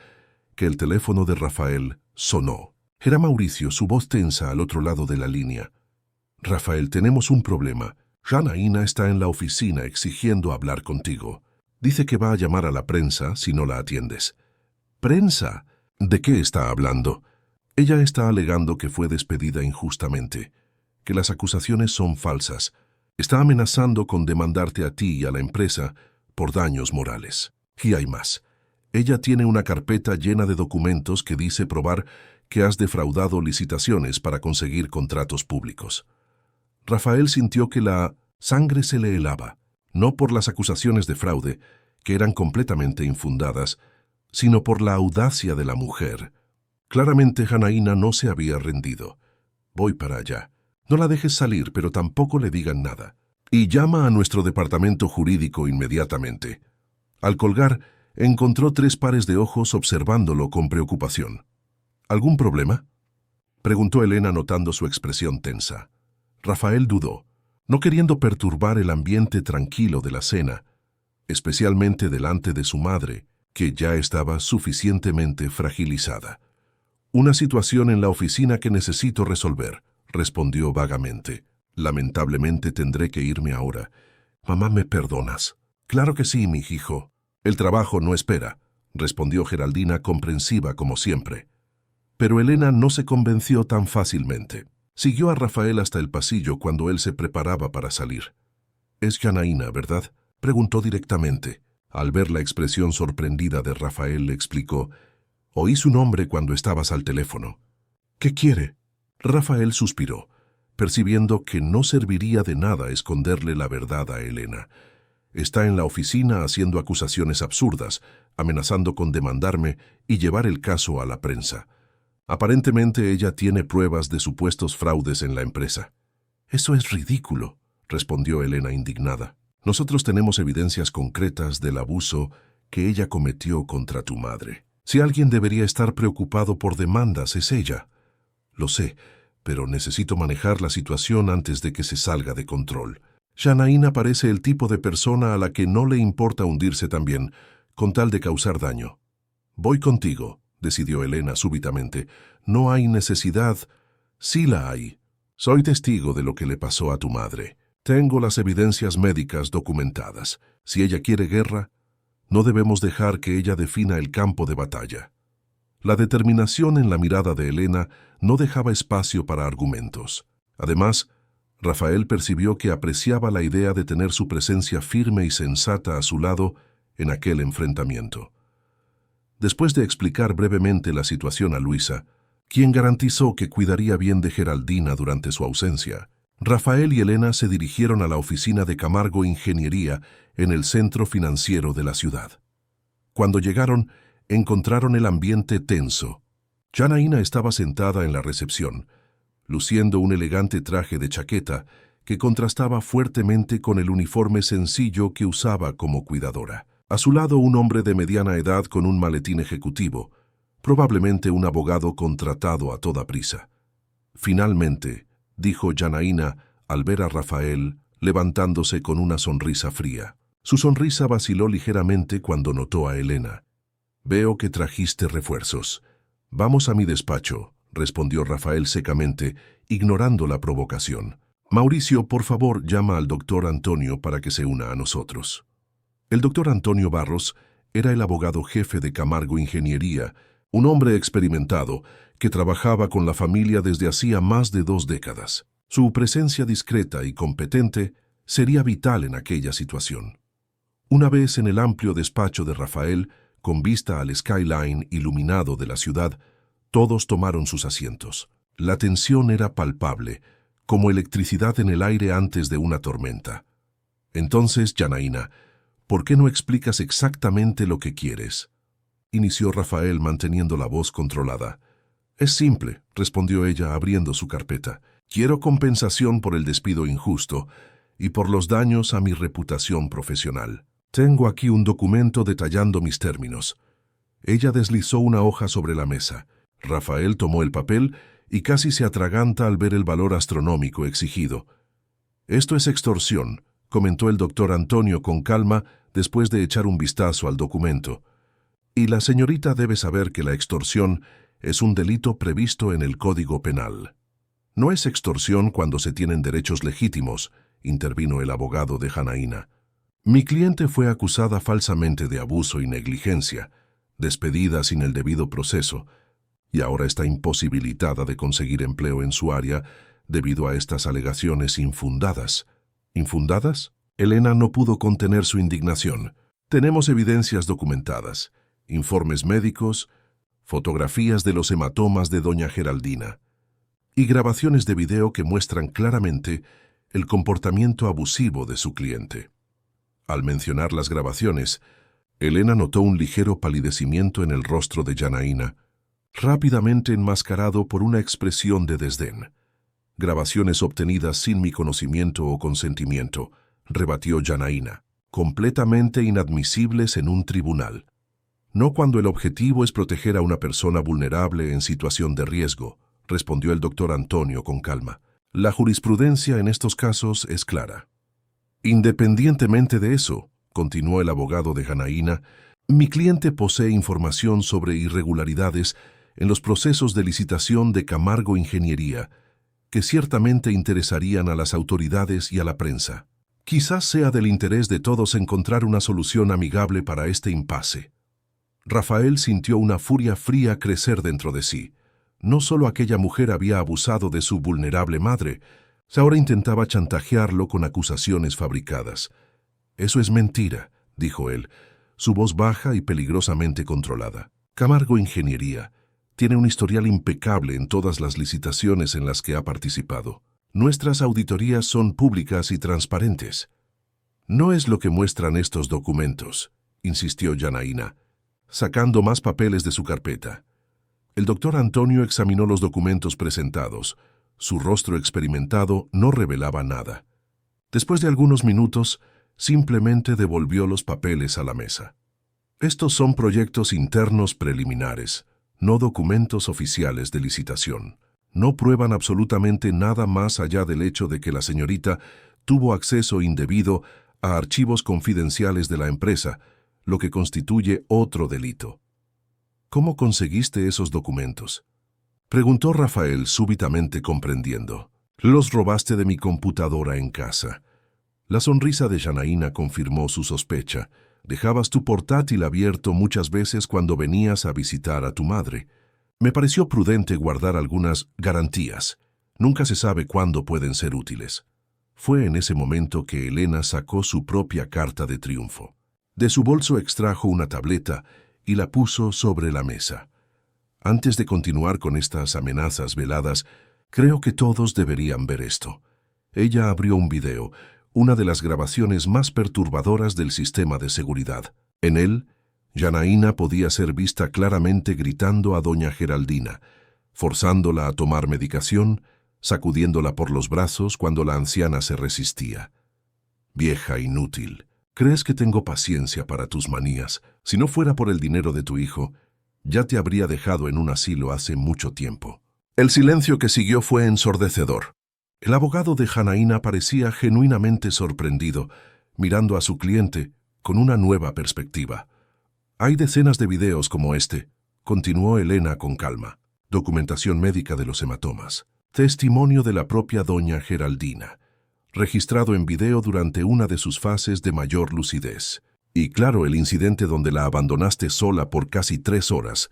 que el teléfono de Rafael sonó. Era Mauricio, su voz tensa al otro lado de la línea. «Rafael, tenemos un problema. Janaína está en la oficina exigiendo hablar contigo. Dice que va a llamar a la prensa si no la atiendes». «¿Prensa? ¿De qué está hablando?» «Ella está alegando que fue despedida injustamente, que las acusaciones son falsas. Está amenazando con demandarte a ti y a la empresa por daños morales. Y hay más. Ella tiene una carpeta llena de documentos que dice probar que has defraudado licitaciones para conseguir contratos públicos». Rafael sintió que la sangre se le helaba, no por las acusaciones de fraude, que eran completamente infundadas, sino por la audacia de la mujer. Claramente Janaína no se había rendido. «Voy para allá. No la dejes salir, pero tampoco le digan nada. Y llama a nuestro departamento jurídico inmediatamente». Al colgar, encontró 3 pares de ojos observándolo con preocupación. «¿Algún problema?», preguntó Elena notando su expresión tensa. Rafael dudó, no queriendo perturbar el ambiente tranquilo de la cena, especialmente delante de su madre, que ya estaba suficientemente fragilizada. «Una situación en la oficina que necesito resolver», respondió vagamente. «Lamentablemente tendré que irme ahora. Mamá, ¿me perdonas?» «Claro que sí, mi hijo. El trabajo no espera», respondió Geraldina comprensiva como siempre. Pero Elena no se convenció tan fácilmente. Siguió a Rafael hasta el pasillo cuando él se preparaba para salir. «Es Janaína, ¿verdad?», preguntó directamente. Al ver la expresión sorprendida de Rafael, le explicó: «Oí su nombre cuando estabas al teléfono». «¿Qué quiere?». Rafael suspiró, percibiendo que no serviría de nada esconderle la verdad a Elena. «Está en la oficina haciendo acusaciones absurdas, amenazando con demandarme y llevar el caso a la prensa. Aparentemente ella tiene pruebas de supuestos fraudes en la empresa». «Eso es ridículo», respondió Elena indignada. «Nosotros tenemos evidencias concretas del abuso que ella cometió contra tu madre. Si alguien debería estar preocupado por demandas, es ella. Lo sé, pero necesito manejar la situación antes de que se salga de control. Janaína parece el tipo de persona a la que no le importa hundirse también, con tal de causar daño». «Voy contigo», decidió Elena súbitamente. «No hay necesidad». «Sí la hay. Soy testigo de lo que le pasó a tu madre. Tengo las evidencias médicas documentadas. Si ella quiere guerra, no debemos dejar que ella defina el campo de batalla». La determinación en la mirada de Elena no dejaba espacio para argumentos. Además, Rafael percibió que apreciaba la idea de tener su presencia firme y sensata a su lado en aquel enfrentamiento. Después de explicar brevemente la situación a Luisa, quien garantizó que cuidaría bien de Geraldina durante su ausencia, Rafael y Elena se dirigieron a la oficina de Camargo Ingeniería en el centro financiero de la ciudad. Cuando llegaron, encontraron el ambiente tenso. Janaína estaba sentada en la recepción, luciendo un elegante traje de chaqueta que contrastaba fuertemente con el uniforme sencillo que usaba como cuidadora. A su lado un hombre de mediana edad con un maletín ejecutivo, probablemente un abogado contratado a toda prisa. Finalmente, dijo Janaína al ver a Rafael levantándose con una sonrisa fría. Su sonrisa vaciló ligeramente cuando notó a Elena. «Veo que trajiste refuerzos. Vamos a mi despacho», respondió Rafael secamente, ignorando la provocación. «Mauricio, por favor, llama al doctor Antonio para que se una a nosotros». El doctor Antonio Barros era el abogado jefe de Camargo Ingeniería, un hombre experimentado que trabajaba con la familia desde hacía más de 2 décadas. Su presencia discreta y competente sería vital en aquella situación. Una vez en el amplio despacho de Rafael, con vista al skyline iluminado de la ciudad, todos tomaron sus asientos. La tensión era palpable, como electricidad en el aire antes de una tormenta. «Entonces, Janaína, ¿por qué no explicas exactamente lo que quieres?», inició Rafael manteniendo la voz controlada. «Es simple», respondió ella abriendo su carpeta. «Quiero compensación por el despido injusto y por los daños a mi reputación profesional. Tengo aquí un documento detallando mis términos». Ella deslizó una hoja sobre la mesa. Rafael tomó el papel y casi se atraganta al ver el valor astronómico exigido. «Esto es extorsión», comentó el doctor Antonio con calma después de echar un vistazo al documento. «Y la señorita debe saber que la extorsión es un delito previsto en el Código Penal». «No es extorsión cuando se tienen derechos legítimos», intervino el abogado de Janaína. «Mi cliente fue acusada falsamente de abuso y negligencia, despedida sin el debido proceso, y ahora está imposibilitada de conseguir empleo en su área debido a estas alegaciones infundadas». «¿Infundadas?». Elena no pudo contener su indignación. «Tenemos evidencias documentadas, informes médicos, fotografías de los hematomas de doña Geraldina y grabaciones de video que muestran claramente el comportamiento abusivo de su cliente». Al mencionar las grabaciones, Elena notó un ligero palidecimiento en el rostro de Janaína, rápidamente enmascarado por una expresión de desdén. «Grabaciones obtenidas sin mi conocimiento o consentimiento», rebatió Janaína, «completamente inadmisibles en un tribunal. No cuando el objetivo es proteger a una persona vulnerable en situación de riesgo», respondió el doctor Antonio con calma. «La jurisprudencia en estos casos es clara». «Independientemente de eso», continuó el abogado de Janaína, «mi cliente posee información sobre irregularidades en los procesos de licitación de Camargo Ingeniería que ciertamente interesarían a las autoridades y a la prensa. Quizás sea del interés de todos encontrar una solución amigable para este impasse». Rafael sintió una furia fría crecer dentro de sí. No solo aquella mujer había abusado de su vulnerable madre, ahora intentaba chantajearlo con acusaciones fabricadas. «Eso es mentira», dijo él, su voz baja y peligrosamente controlada. «Camargo Ingeniería tiene un historial impecable en todas las licitaciones en las que ha participado. Nuestras auditorías son públicas y transparentes». «No es lo que muestran estos documentos», insistió Janaína, sacando más papeles de su carpeta. El doctor Antonio examinó los documentos presentados. Su rostro experimentado no revelaba nada. Después de algunos minutos, simplemente devolvió los papeles a la mesa. «Estos son proyectos internos preliminares, no documentos oficiales de licitación. No prueban absolutamente nada más allá del hecho de que la señorita tuvo acceso indebido a archivos confidenciales de la empresa, lo que constituye otro delito». «¿Cómo conseguiste esos documentos?», preguntó Rafael súbitamente comprendiendo. «Los robaste de mi computadora en casa». La sonrisa de Janaína confirmó su sospecha. «Dejabas tu portátil abierto muchas veces cuando venías a visitar a tu madre. Me pareció prudente guardar algunas garantías. Nunca se sabe cuándo pueden ser útiles». Fue en ese momento que Elena sacó su propia carta de triunfo. De su bolso extrajo una tableta y la puso sobre la mesa. «Antes de continuar con estas amenazas veladas, creo que todos deberían ver esto». Ella abrió un video, una de las grabaciones más perturbadoras del sistema de seguridad. En él, Janaína podía ser vista claramente gritando a doña Geraldina, forzándola a tomar medicación, sacudiéndola por los brazos cuando la anciana se resistía. «Vieja inútil», ¿Crees que tengo paciencia para tus manías? Si no fuera por el dinero de tu hijo, ya te habría dejado en un asilo hace mucho tiempo. El silencio que siguió fue ensordecedor. El abogado de Janaína parecía genuinamente sorprendido, mirando a su cliente con una nueva perspectiva. Hay decenas de videos como este, continuó Elena con calma. Documentación médica de los hematomas. Testimonio de la propia doña Geraldina, registrado en video durante una de sus fases de mayor lucidez. Y claro, el incidente donde la abandonaste sola por casi 3 horas,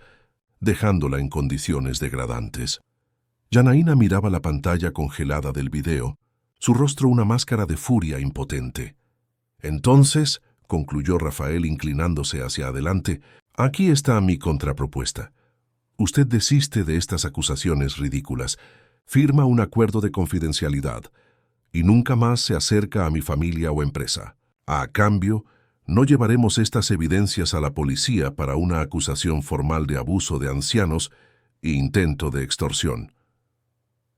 dejándola en condiciones degradantes. Janaína miraba la pantalla congelada del video, su rostro una máscara de furia impotente. Entonces, concluyó Rafael inclinándose hacia adelante, aquí está mi contrapropuesta. Usted desiste de estas acusaciones ridículas, firma un acuerdo de confidencialidad y nunca más se acerca a mi familia o empresa. A cambio, no llevaremos estas evidencias a la policía para una acusación formal de abuso de ancianos e intento de extorsión.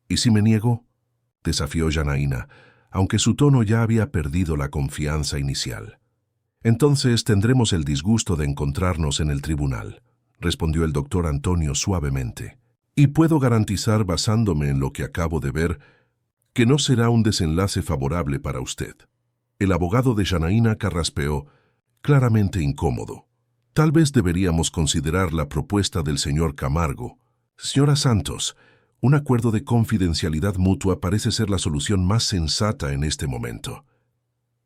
¿Y si me niego?, desafió Janaína, aunque su tono ya había perdido la confianza inicial. Entonces tendremos el disgusto de encontrarnos en el tribunal, respondió el doctor Antonio suavemente. Y puedo garantizar, basándome en lo que acabo de ver, que no será un desenlace favorable para usted. El abogado de Janaína carraspeó, claramente incómodo. Tal vez deberíamos considerar la propuesta del señor Camargo. Señora Santos, un acuerdo de confidencialidad mutua parece ser la solución más sensata en este momento.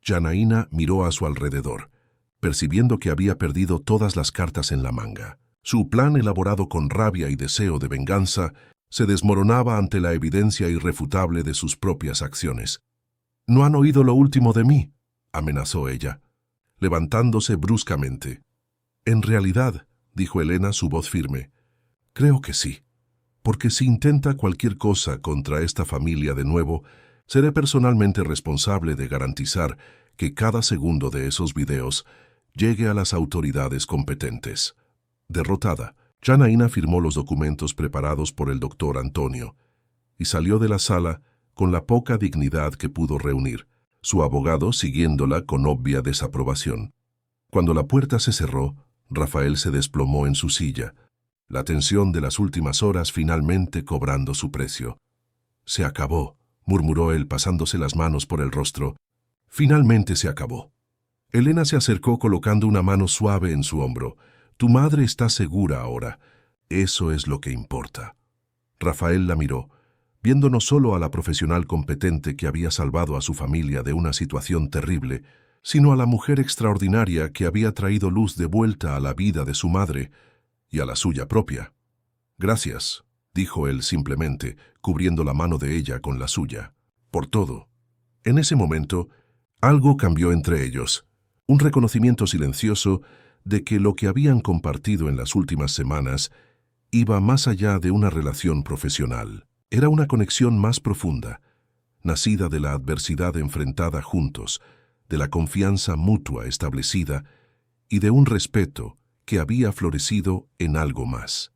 Janaína miró a su alrededor, percibiendo que había perdido todas las cartas en la manga. Su plan, elaborado con rabia y deseo de venganza, se desmoronaba ante la evidencia irrefutable de sus propias acciones. «¿No han oído lo último de mí?», amenazó ella, levantándose bruscamente. «En realidad», dijo Elena, su voz firme, «creo que sí, porque si intenta cualquier cosa contra esta familia de nuevo, seré personalmente responsable de garantizar que cada segundo de esos videos llegue a las autoridades competentes». Derrotada, Janaína firmó los documentos preparados por el doctor Antonio y salió de la sala con la poca dignidad que pudo reunir, su abogado siguiéndola con obvia desaprobación. Cuando la puerta se cerró, Rafael se desplomó en su silla, la tensión de las últimas horas finalmente cobrando su precio. «Se acabó», murmuró él pasándose las manos por el rostro. «Finalmente se acabó». Elena se acercó colocando una mano suave en su hombro. «Tu madre está segura ahora. Eso es lo que importa». Rafael la miró, viendo no solo a la profesional competente que había salvado a su familia de una situación terrible, sino a la mujer extraordinaria que había traído luz de vuelta a la vida de su madre y a la suya propia. «Gracias», dijo él simplemente, cubriendo la mano de ella con la suya. «Por todo». En ese momento, algo cambió entre ellos, un reconocimiento silencioso de que lo que habían compartido en las últimas semanas iba más allá de una relación profesional. Era una conexión más profunda, nacida de la adversidad enfrentada juntos, de la confianza mutua establecida y de un respeto que había florecido en algo más.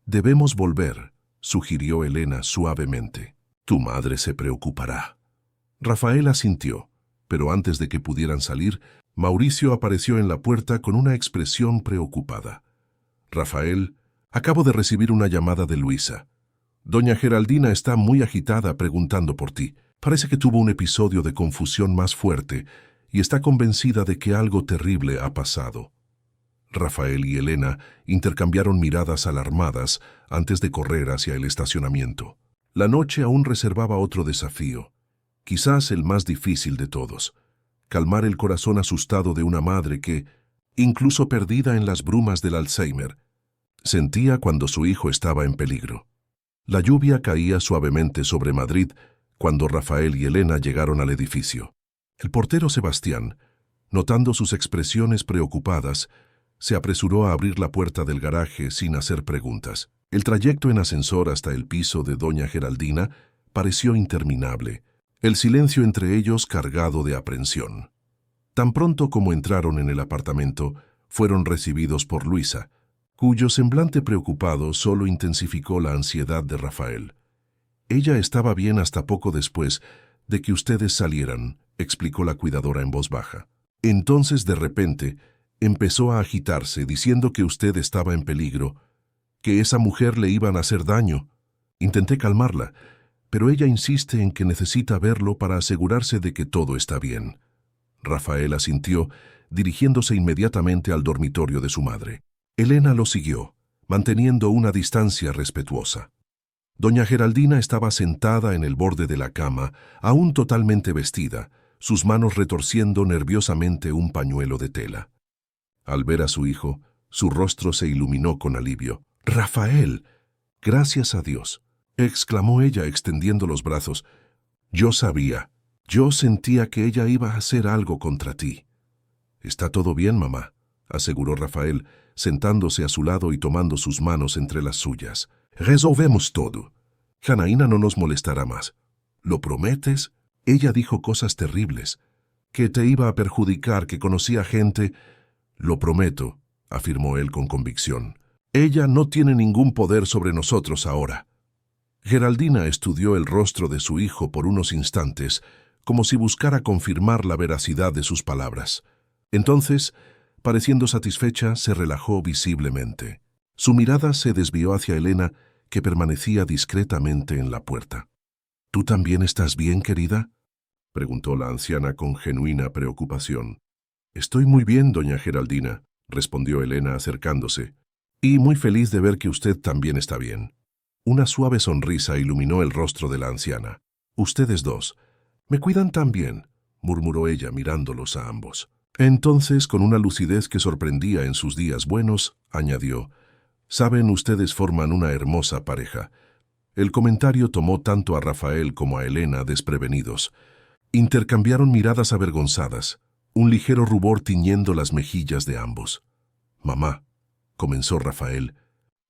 «Debemos volver», sugirió Elena suavemente. «Tu madre se preocupará». Rafael asintió, pero antes de que pudieran salir, Mauricio apareció en la puerta con una expresión preocupada. «Rafael, acabo de recibir una llamada de Luisa. Doña Geraldina está muy agitada preguntando por ti. Parece que tuvo un episodio de confusión más fuerte y está convencida de que algo terrible ha pasado». Rafael y Elena intercambiaron miradas alarmadas antes de correr hacia el estacionamiento. La noche aún reservaba otro desafío, quizás el más difícil de todos: calmar el corazón asustado de una madre que, incluso perdida en las brumas del Alzheimer, sentía cuando su hijo estaba en peligro. La lluvia caía suavemente sobre Madrid cuando Rafael y Elena llegaron al edificio. El portero Sebastián, notando sus expresiones preocupadas, se apresuró a abrir la puerta del garaje sin hacer preguntas. El trayecto en ascensor hasta el piso de doña Geraldina pareció interminable, el silencio entre ellos cargado de aprensión. Tan pronto como entraron en el apartamento, fueron recibidos por Luisa, cuyo semblante preocupado solo intensificó la ansiedad de Rafael. «Ella estaba bien hasta poco después de que ustedes salieran», explicó la cuidadora en voz baja. Entonces, de repente, empezó a agitarse, diciendo que usted estaba en peligro, que esa mujer le iban a hacer daño. Intenté calmarla, pero ella insiste en que necesita verlo para asegurarse de que todo está bien. Rafael asintió, dirigiéndose inmediatamente al dormitorio de su madre. Elena lo siguió, manteniendo una distancia respetuosa. Doña Geraldina estaba sentada en el borde de la cama, aún totalmente vestida, sus manos retorciendo nerviosamente un pañuelo de tela. Al ver a su hijo, su rostro se iluminó con alivio. «¡Rafael! Gracias a Dios», exclamó ella extendiendo los brazos. «Yo sabía, yo sentía que ella iba a hacer algo contra ti». «Está todo bien, mamá», aseguró Rafael, sentándose a su lado y tomando sus manos entre las suyas. «Resolvemos todo. Janaína no nos molestará más. ¿Lo prometes?» Ella dijo cosas terribles, que te iba a perjudicar, que conocía gente. «Lo prometo», afirmó él con convicción. «Ella no tiene ningún poder sobre nosotros ahora». Geraldina estudió el rostro de su hijo por unos instantes, como si buscara confirmar la veracidad de sus palabras. Entonces, pareciendo satisfecha, se relajó visiblemente. Su mirada se desvió hacia Elena, que permanecía discretamente en la puerta. «¿Tú también estás bien, querida?», preguntó la anciana con genuina preocupación. «Estoy muy bien, doña Geraldina», respondió Elena acercándose, «y muy feliz de ver que usted también está bien». Una suave sonrisa iluminó el rostro de la anciana. «Ustedes dos me cuidan tan bien», murmuró ella mirándolos a ambos. Entonces, con una lucidez que sorprendía en sus días buenos, añadió: «Saben, ustedes forman una hermosa pareja». El comentario tomó tanto a Rafael como a Elena desprevenidos. Intercambiaron miradas avergonzadas, un ligero rubor tiñendo las mejillas de ambos. «Mamá», comenzó Rafael,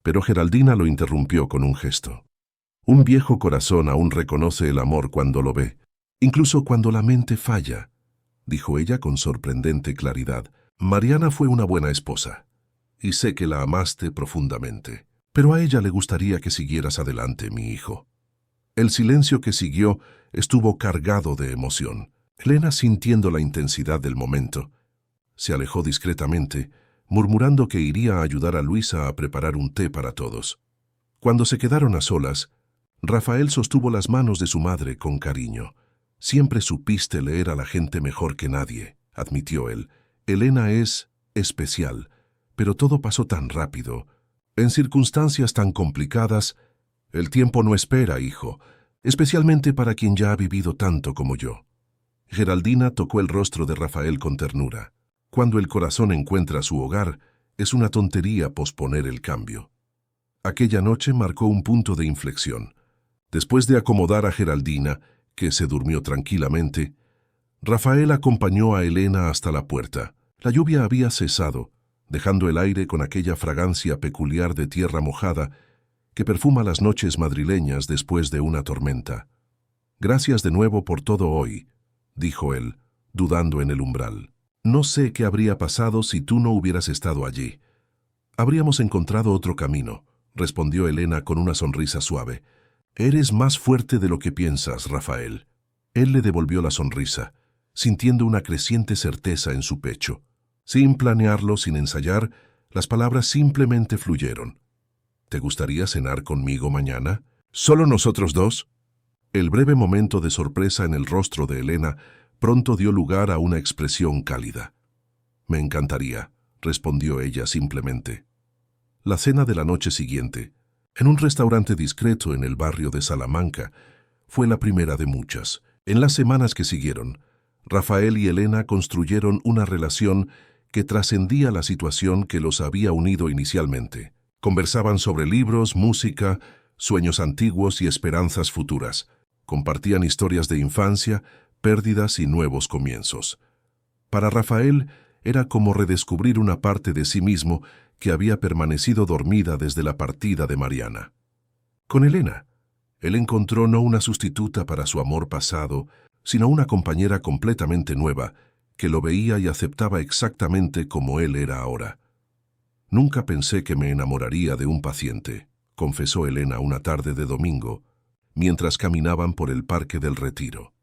pero Geraldina lo interrumpió con un gesto. «Un viejo corazón aún reconoce el amor cuando lo ve, incluso cuando la mente falla», dijo ella con sorprendente claridad. «Mariana fue una buena esposa, y sé que la amaste profundamente, pero a ella le gustaría que siguieras adelante, mi hijo». El silencio que siguió estuvo cargado de emoción. Elena, sintiendo la intensidad del momento, se alejó discretamente, murmurando que iría a ayudar a Luisa a preparar un té para todos. Cuando se quedaron a solas, Rafael sostuvo las manos de su madre con cariño. «Siempre supiste leer a la gente mejor que nadie», admitió él. «Elena es especial, pero todo pasó tan rápido. En circunstancias tan complicadas, el tiempo no espera, hijo, especialmente para quien ya ha vivido tanto como yo». Geraldina tocó el rostro de Rafael con ternura. Cuando el corazón encuentra su hogar, es una tontería posponer el cambio. Aquella noche marcó un punto de inflexión. Después de acomodar a Geraldina, que se durmió tranquilamente, Rafael acompañó a Elena hasta la puerta. La lluvia había cesado, dejando el aire con aquella fragancia peculiar de tierra mojada que perfuma las noches madrileñas después de una tormenta. «Gracias de nuevo por todo hoy», dijo él, dudando en el umbral. «No sé qué habría pasado si tú no hubieras estado allí». «Habríamos encontrado otro camino», respondió Elena con una sonrisa suave. «Eres más fuerte de lo que piensas, Rafael». Él le devolvió la sonrisa, sintiendo una creciente certeza en su pecho. Sin planearlo, sin ensayar, las palabras simplemente fluyeron. «¿Te gustaría cenar conmigo mañana? ¿Solo nosotros dos?» El breve momento de sorpresa en el rostro de Elena pronto dio lugar a una expresión cálida. «Me encantaría», respondió ella simplemente. La cena de la noche siguiente, en un restaurante discreto en el barrio de Salamanca, fue la primera de muchas. En las semanas que siguieron, Rafael y Elena construyeron una relación que trascendía la situación que los había unido inicialmente. Conversaban sobre libros, música, sueños antiguos y esperanzas futuras. Compartían historias de infancia, pérdidas y nuevos comienzos. Para Rafael era como redescubrir una parte de sí mismo que había permanecido dormida desde la partida de Mariana. Con Elena, él encontró no una sustituta para su amor pasado, sino una compañera completamente nueva, que lo veía y aceptaba exactamente como él era ahora. «Nunca pensé que me enamoraría de un paciente», confesó Elena una tarde de domingo, mientras caminaban por el Parque del Retiro.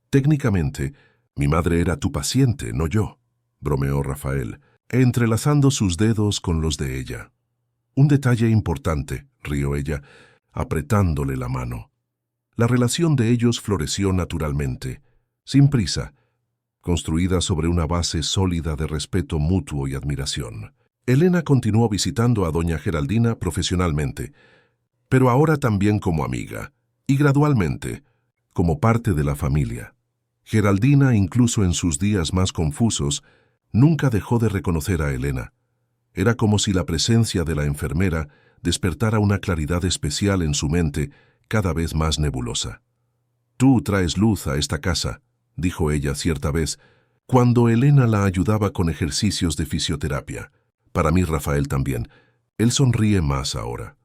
«Técnicamente, mi madre era tu paciente, no yo». bromeó Rafael, entrelazando sus dedos con los de ella. Un detalle importante, rió ella, apretándole la mano. La relación de ellos floreció naturalmente, sin prisa, construida sobre una base sólida de respeto mutuo y admiración. Elena continuó visitando a doña Geraldina profesionalmente, pero ahora también como amiga, y gradualmente, como parte de la familia. Geraldina, incluso en sus días más confusos, nunca dejó de reconocer a Elena. Era como si la presencia de la enfermera despertara una claridad especial en su mente, cada vez más nebulosa. «Tú traes luz a esta casa», dijo ella cierta vez, cuando Elena la ayudaba con ejercicios de fisioterapia. Para mí, Rafael también. Él sonríe más ahora.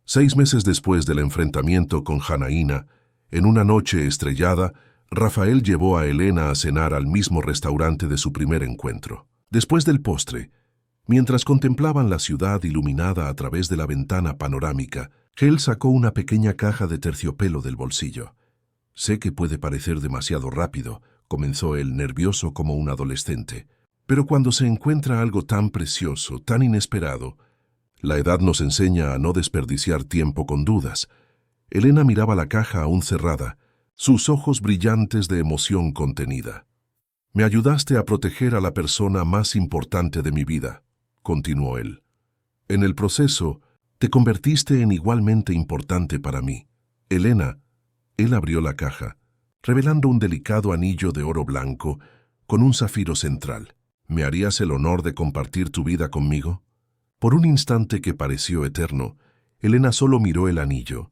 6 meses después del enfrentamiento con Janaína, en una noche estrellada, Rafael llevó a Elena a cenar al mismo restaurante de su primer encuentro. Después del postre, mientras contemplaban la ciudad iluminada a través de la ventana panorámica, él sacó una pequeña caja de terciopelo del bolsillo. «Sé que puede parecer demasiado rápido», comenzó él, nervioso como un adolescente, «pero cuando se encuentra algo tan precioso, tan inesperado, la edad nos enseña a no desperdiciar tiempo con dudas». Elena miraba la caja aún cerrada, sus ojos brillantes de emoción contenida. «Me ayudaste a proteger a la persona más importante de mi vida», continuó él. «En el proceso, te convertiste en igualmente importante para mí. Elena». Él abrió la caja, revelando un delicado anillo de oro blanco con un zafiro central. «¿Me harías el honor de compartir tu vida conmigo?». Por un instante que pareció eterno, Elena solo miró el anillo,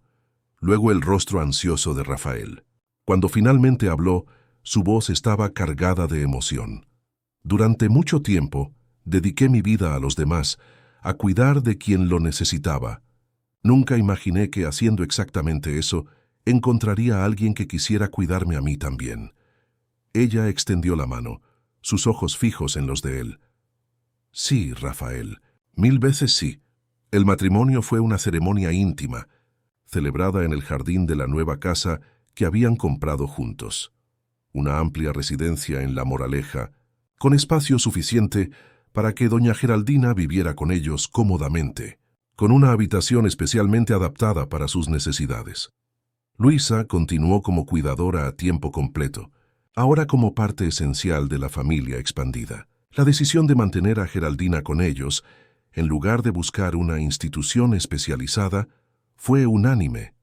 luego el rostro ansioso de Rafael. Cuando finalmente habló, su voz estaba cargada de emoción. «Durante mucho tiempo, dediqué mi vida a los demás, a cuidar de quien lo necesitaba. Nunca imaginé que, haciendo exactamente eso, encontraría a alguien que quisiera cuidarme a mí también». Ella extendió la mano, sus ojos fijos en los de él. «Sí, Rafael, 1000 veces sí. El matrimonio fue una ceremonia íntima, celebrada en el jardín de la nueva casa que habían comprado juntos. Una amplia residencia en La Moraleja, con espacio suficiente para que doña Geraldina viviera con ellos cómodamente, con una habitación especialmente adaptada para sus necesidades. Luisa continuó como cuidadora a tiempo completo, ahora como parte esencial de la familia expandida. La decisión de mantener a Geraldina con ellos, en lugar de buscar una institución especializada, fue unánime.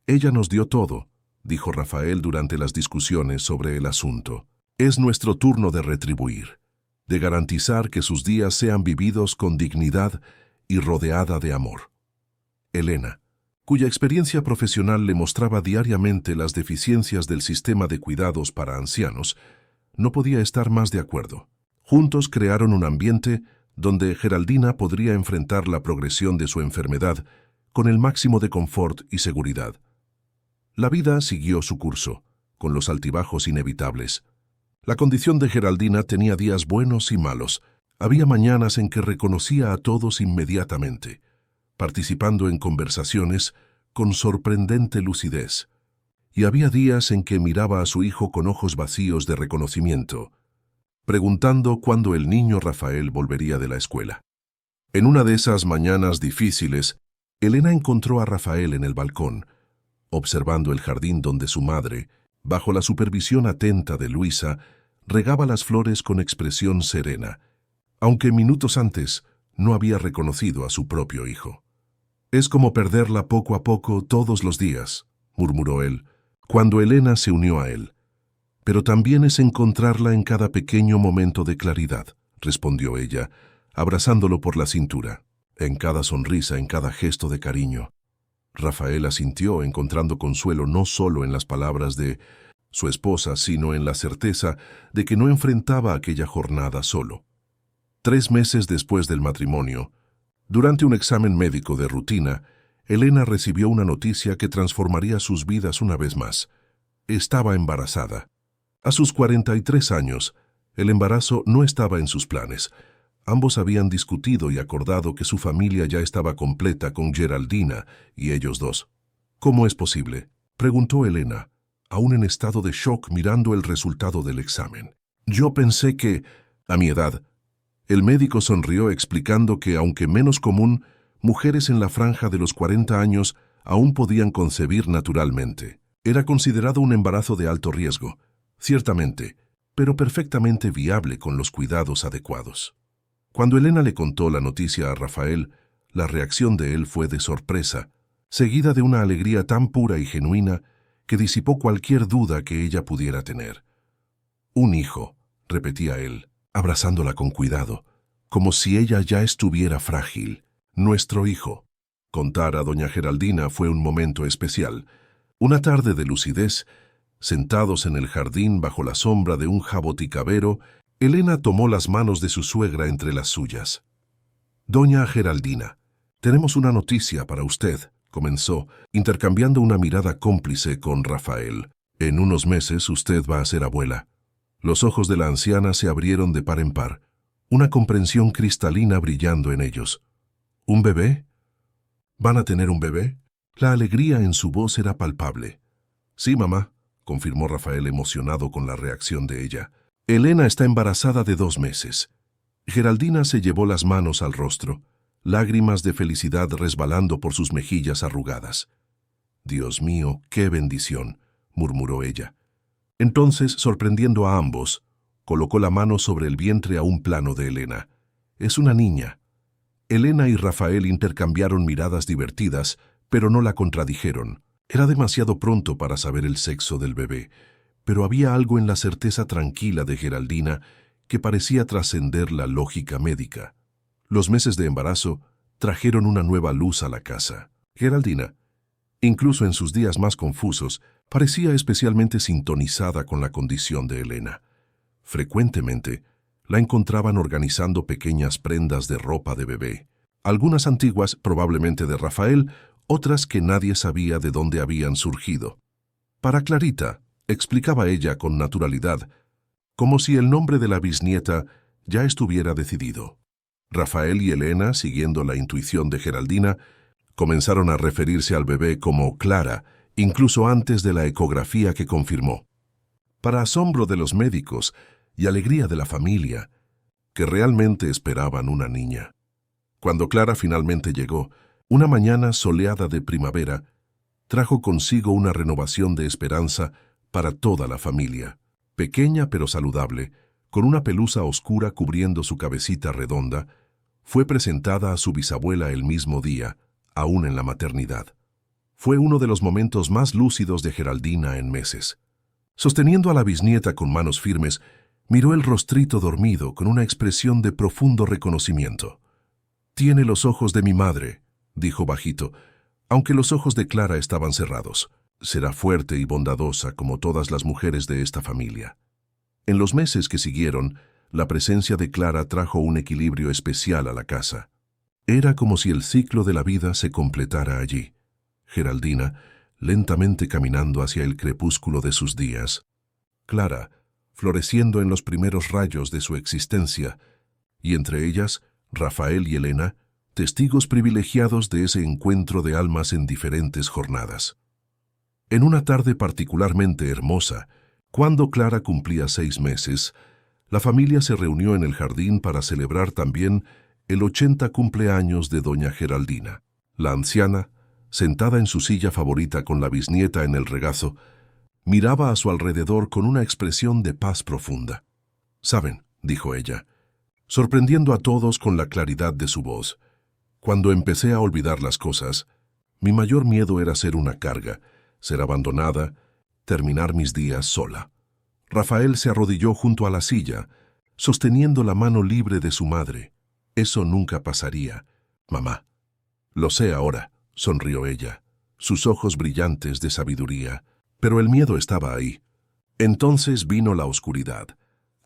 «Ella nos dio todo», dijo Rafael durante las discusiones sobre el asunto. «Es nuestro turno de retribuir, de garantizar que sus días sean vividos con dignidad y rodeada de amor». Elena, cuya experiencia profesional le mostraba diariamente las deficiencias del sistema de cuidados para ancianos, no podía estar más de acuerdo. Juntos crearon un ambiente donde Geraldina podría enfrentar la progresión de su enfermedad con el máximo de confort y seguridad. La vida siguió su curso, con los altibajos inevitables. La condición de Geraldina tenía días buenos y malos. Había mañanas en que reconocía a todos inmediatamente, participando en conversaciones con sorprendente lucidez. Y había días en que miraba a su hijo con ojos vacíos de reconocimiento, preguntando cuándo el niño Rafael volvería de la escuela. En una de esas mañanas difíciles, Elena encontró a Rafael en el balcón, observando el jardín donde su madre, bajo la supervisión atenta de Luisa, regaba las flores con expresión serena, aunque minutos antes no había reconocido a su propio hijo. «Es como perderla poco a poco todos los días», murmuró él, cuando Elena se unió a él. «Pero también es encontrarla en cada pequeño momento de claridad», respondió ella, abrazándolo por la cintura, «en cada sonrisa, en cada gesto de cariño». Rafael asintió, encontrando consuelo no solo en las palabras de su esposa, sino en la certeza de que no enfrentaba aquella jornada solo. 3 meses después del matrimonio, durante un examen médico de rutina, Elena recibió una noticia que transformaría sus vidas una vez más. Estaba embarazada. A sus 43 años, el embarazo no estaba en sus planes. Ambos habían discutido y acordado que su familia ya estaba completa con Geraldina y ellos dos. «¿Cómo es posible?», preguntó Elena, aún en estado de shock mirando el resultado del examen. «Yo pensé que...» A mi edad. El médico sonrió explicando que, aunque menos común, mujeres en la franja de los 40 años aún podían concebir naturalmente. Era considerado un embarazo de alto riesgo, ciertamente, pero perfectamente viable con los cuidados adecuados. Cuando Elena le contó la noticia a Rafael, la reacción de él fue de sorpresa, seguida de una alegría tan pura y genuina que disipó cualquier duda que ella pudiera tener. «Un hijo», repetía él, abrazándola con cuidado, como si ella ya estuviera frágil. «Nuestro hijo». Contar a doña Geraldina fue un momento especial. Una tarde de lucidez, sentados en el jardín bajo la sombra de un jaboticabero, Elena tomó las manos de su suegra entre las suyas. «Doña Geraldina, tenemos una noticia para usted», comenzó, intercambiando una mirada cómplice con Rafael. «En unos meses usted va a ser abuela». Los ojos de la anciana se abrieron de par en par, una comprensión cristalina brillando en ellos. «¿Un bebé? ¿Van a tener un bebé?» La alegría en su voz era palpable. «Sí, mamá», confirmó Rafael emocionado con la reacción de ella. «Elena está embarazada de 2 meses». Geraldina se llevó las manos al rostro, lágrimas de felicidad resbalando por sus mejillas arrugadas. «Dios mío, qué bendición», murmuró ella. Entonces, sorprendiendo a ambos, colocó la mano sobre el vientre aún plano de Elena. «Es una niña». Elena y Rafael intercambiaron miradas divertidas, pero no la contradijeron. Era demasiado pronto para saber el sexo del bebé, pero había algo en la certeza tranquila de Geraldina que parecía trascender la lógica médica. Los meses de embarazo trajeron una nueva luz a la casa. Geraldina, incluso en sus días más confusos, parecía especialmente sintonizada con la condición de Elena. Frecuentemente, la encontraban organizando pequeñas prendas de ropa de bebé, algunas antiguas, probablemente de Rafael, otras que nadie sabía de dónde habían surgido. Para Clarita, explicaba ella con naturalidad, como si el nombre de la bisnieta ya estuviera decidido. Rafael y Elena, siguiendo la intuición de Geraldina, comenzaron a referirse al bebé como Clara, incluso antes de la ecografía que confirmó. Para asombro de los médicos y alegría de la familia, que realmente esperaban una niña. Cuando Clara finalmente llegó, una mañana soleada de primavera, trajo consigo una renovación de esperanza para toda la familia. Pequeña pero saludable, con una pelusa oscura cubriendo su cabecita redonda, fue presentada a su bisabuela el mismo día, aún en la maternidad. Fue uno de los momentos más lúcidos de Geraldina en meses. Sosteniendo a la bisnieta con manos firmes, miró el rostrito dormido con una expresión de profundo reconocimiento. «Tiene los ojos de mi madre», dijo bajito, aunque los ojos de Clara estaban cerrados. «Será fuerte y bondadosa como todas las mujeres de esta familia». En los meses que siguieron, la presencia de Clara trajo un equilibrio especial a la casa. Era como si el ciclo de la vida se completara allí. Geraldina, lentamente caminando hacia el crepúsculo de sus días. Clara, floreciendo en los primeros rayos de su existencia, y entre ellas, Rafael y Elena, testigos privilegiados de ese encuentro de almas en diferentes jornadas. En una tarde particularmente hermosa, cuando Clara cumplía 6 meses, la familia se reunió en el jardín para celebrar también el 80 cumpleaños de doña Geraldina. La anciana, sentada en su silla favorita con la bisnieta en el regazo, miraba a su alrededor con una expresión de paz profunda. «Saben», dijo ella, sorprendiendo a todos con la claridad de su voz, «cuando empecé a olvidar las cosas, mi mayor miedo era ser una carga, ser abandonada, terminar mis días sola». Rafael se arrodilló junto a la silla, sosteniendo la mano libre de su madre. «Eso nunca pasaría, mamá». «Lo sé ahora», sonrió ella, sus ojos brillantes de sabiduría, pero el miedo estaba ahí. Entonces vino la oscuridad,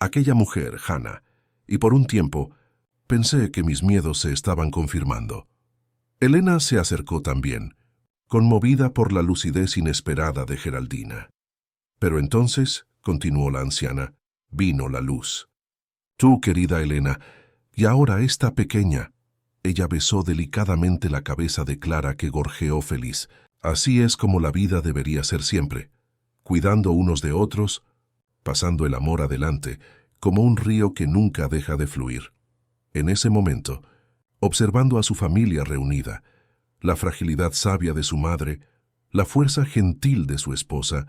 aquella mujer, Hannah, y por un tiempo pensé que mis miedos se estaban confirmando. Elena se acercó también, conmovida por la lucidez inesperada de Geraldina. Pero entonces, continuó la anciana, vino la luz. «Tú, querida Elena, y ahora esta pequeña». Ella besó delicadamente la cabeza de Clara que gorjeó feliz. «Así es como la vida debería ser siempre, cuidando unos de otros, pasando el amor adelante, como un río que nunca deja de fluir. En ese momento, observando a su familia reunida, la fragilidad sabia de su madre, la fuerza gentil de su esposa,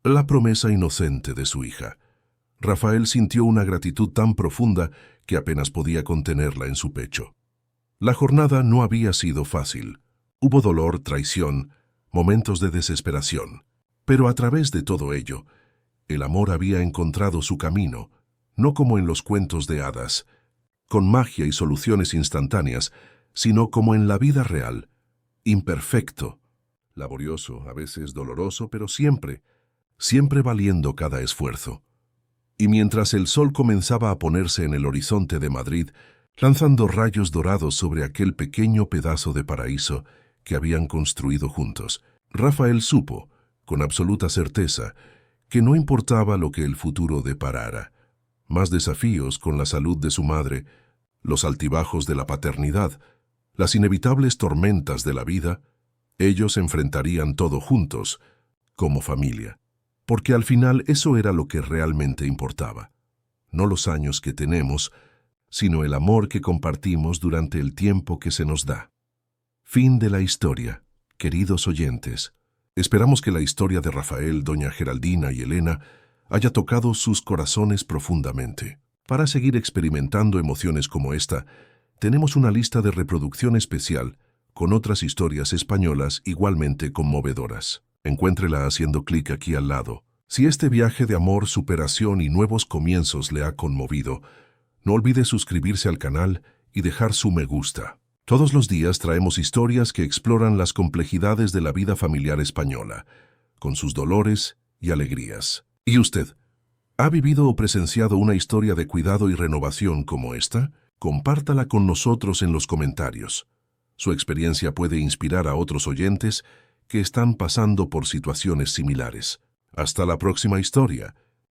la promesa inocente de su hija, Rafael sintió una gratitud tan profunda que apenas podía contenerla en su pecho. La jornada no había sido fácil. Hubo dolor, traición, momentos de desesperación. Pero a través de todo ello, el amor había encontrado su camino, no como en los cuentos de hadas, con magia y soluciones instantáneas, sino como en la vida real, imperfecto, laborioso, a veces doloroso, pero siempre valiendo cada esfuerzo. Y mientras el sol comenzaba a ponerse en el horizonte de Madrid, lanzando rayos dorados sobre aquel pequeño pedazo de paraíso que habían construido juntos, Rafael supo, con absoluta certeza, que no importaba lo que el futuro deparara, más desafíos con la salud de su madre, los altibajos de la paternidad, las inevitables tormentas de la vida, ellos enfrentarían todo juntos, como familia. Porque al final eso era lo que realmente importaba. No los años que tenemos, sino el amor que compartimos durante el tiempo que se nos da. Fin de la historia, queridos oyentes. Esperamos que la historia de Rafael, doña Geraldina y Elena haya tocado sus corazones profundamente. Para seguir experimentando emociones como esta, tenemos una lista de reproducción especial con otras historias españolas igualmente conmovedoras. Encuéntrela haciendo clic aquí al lado. Si este viaje de amor, superación y nuevos comienzos le ha conmovido, no olvide suscribirse al canal y dejar su me gusta. Todos los días traemos historias que exploran las complejidades de la vida familiar española, con sus dolores y alegrías. ¿Y usted? ¿Ha vivido o presenciado una historia de cuidado y renovación como esta? Compártala con nosotros en los comentarios. Su experiencia puede inspirar a otros oyentes que están pasando por situaciones similares. Hasta la próxima historia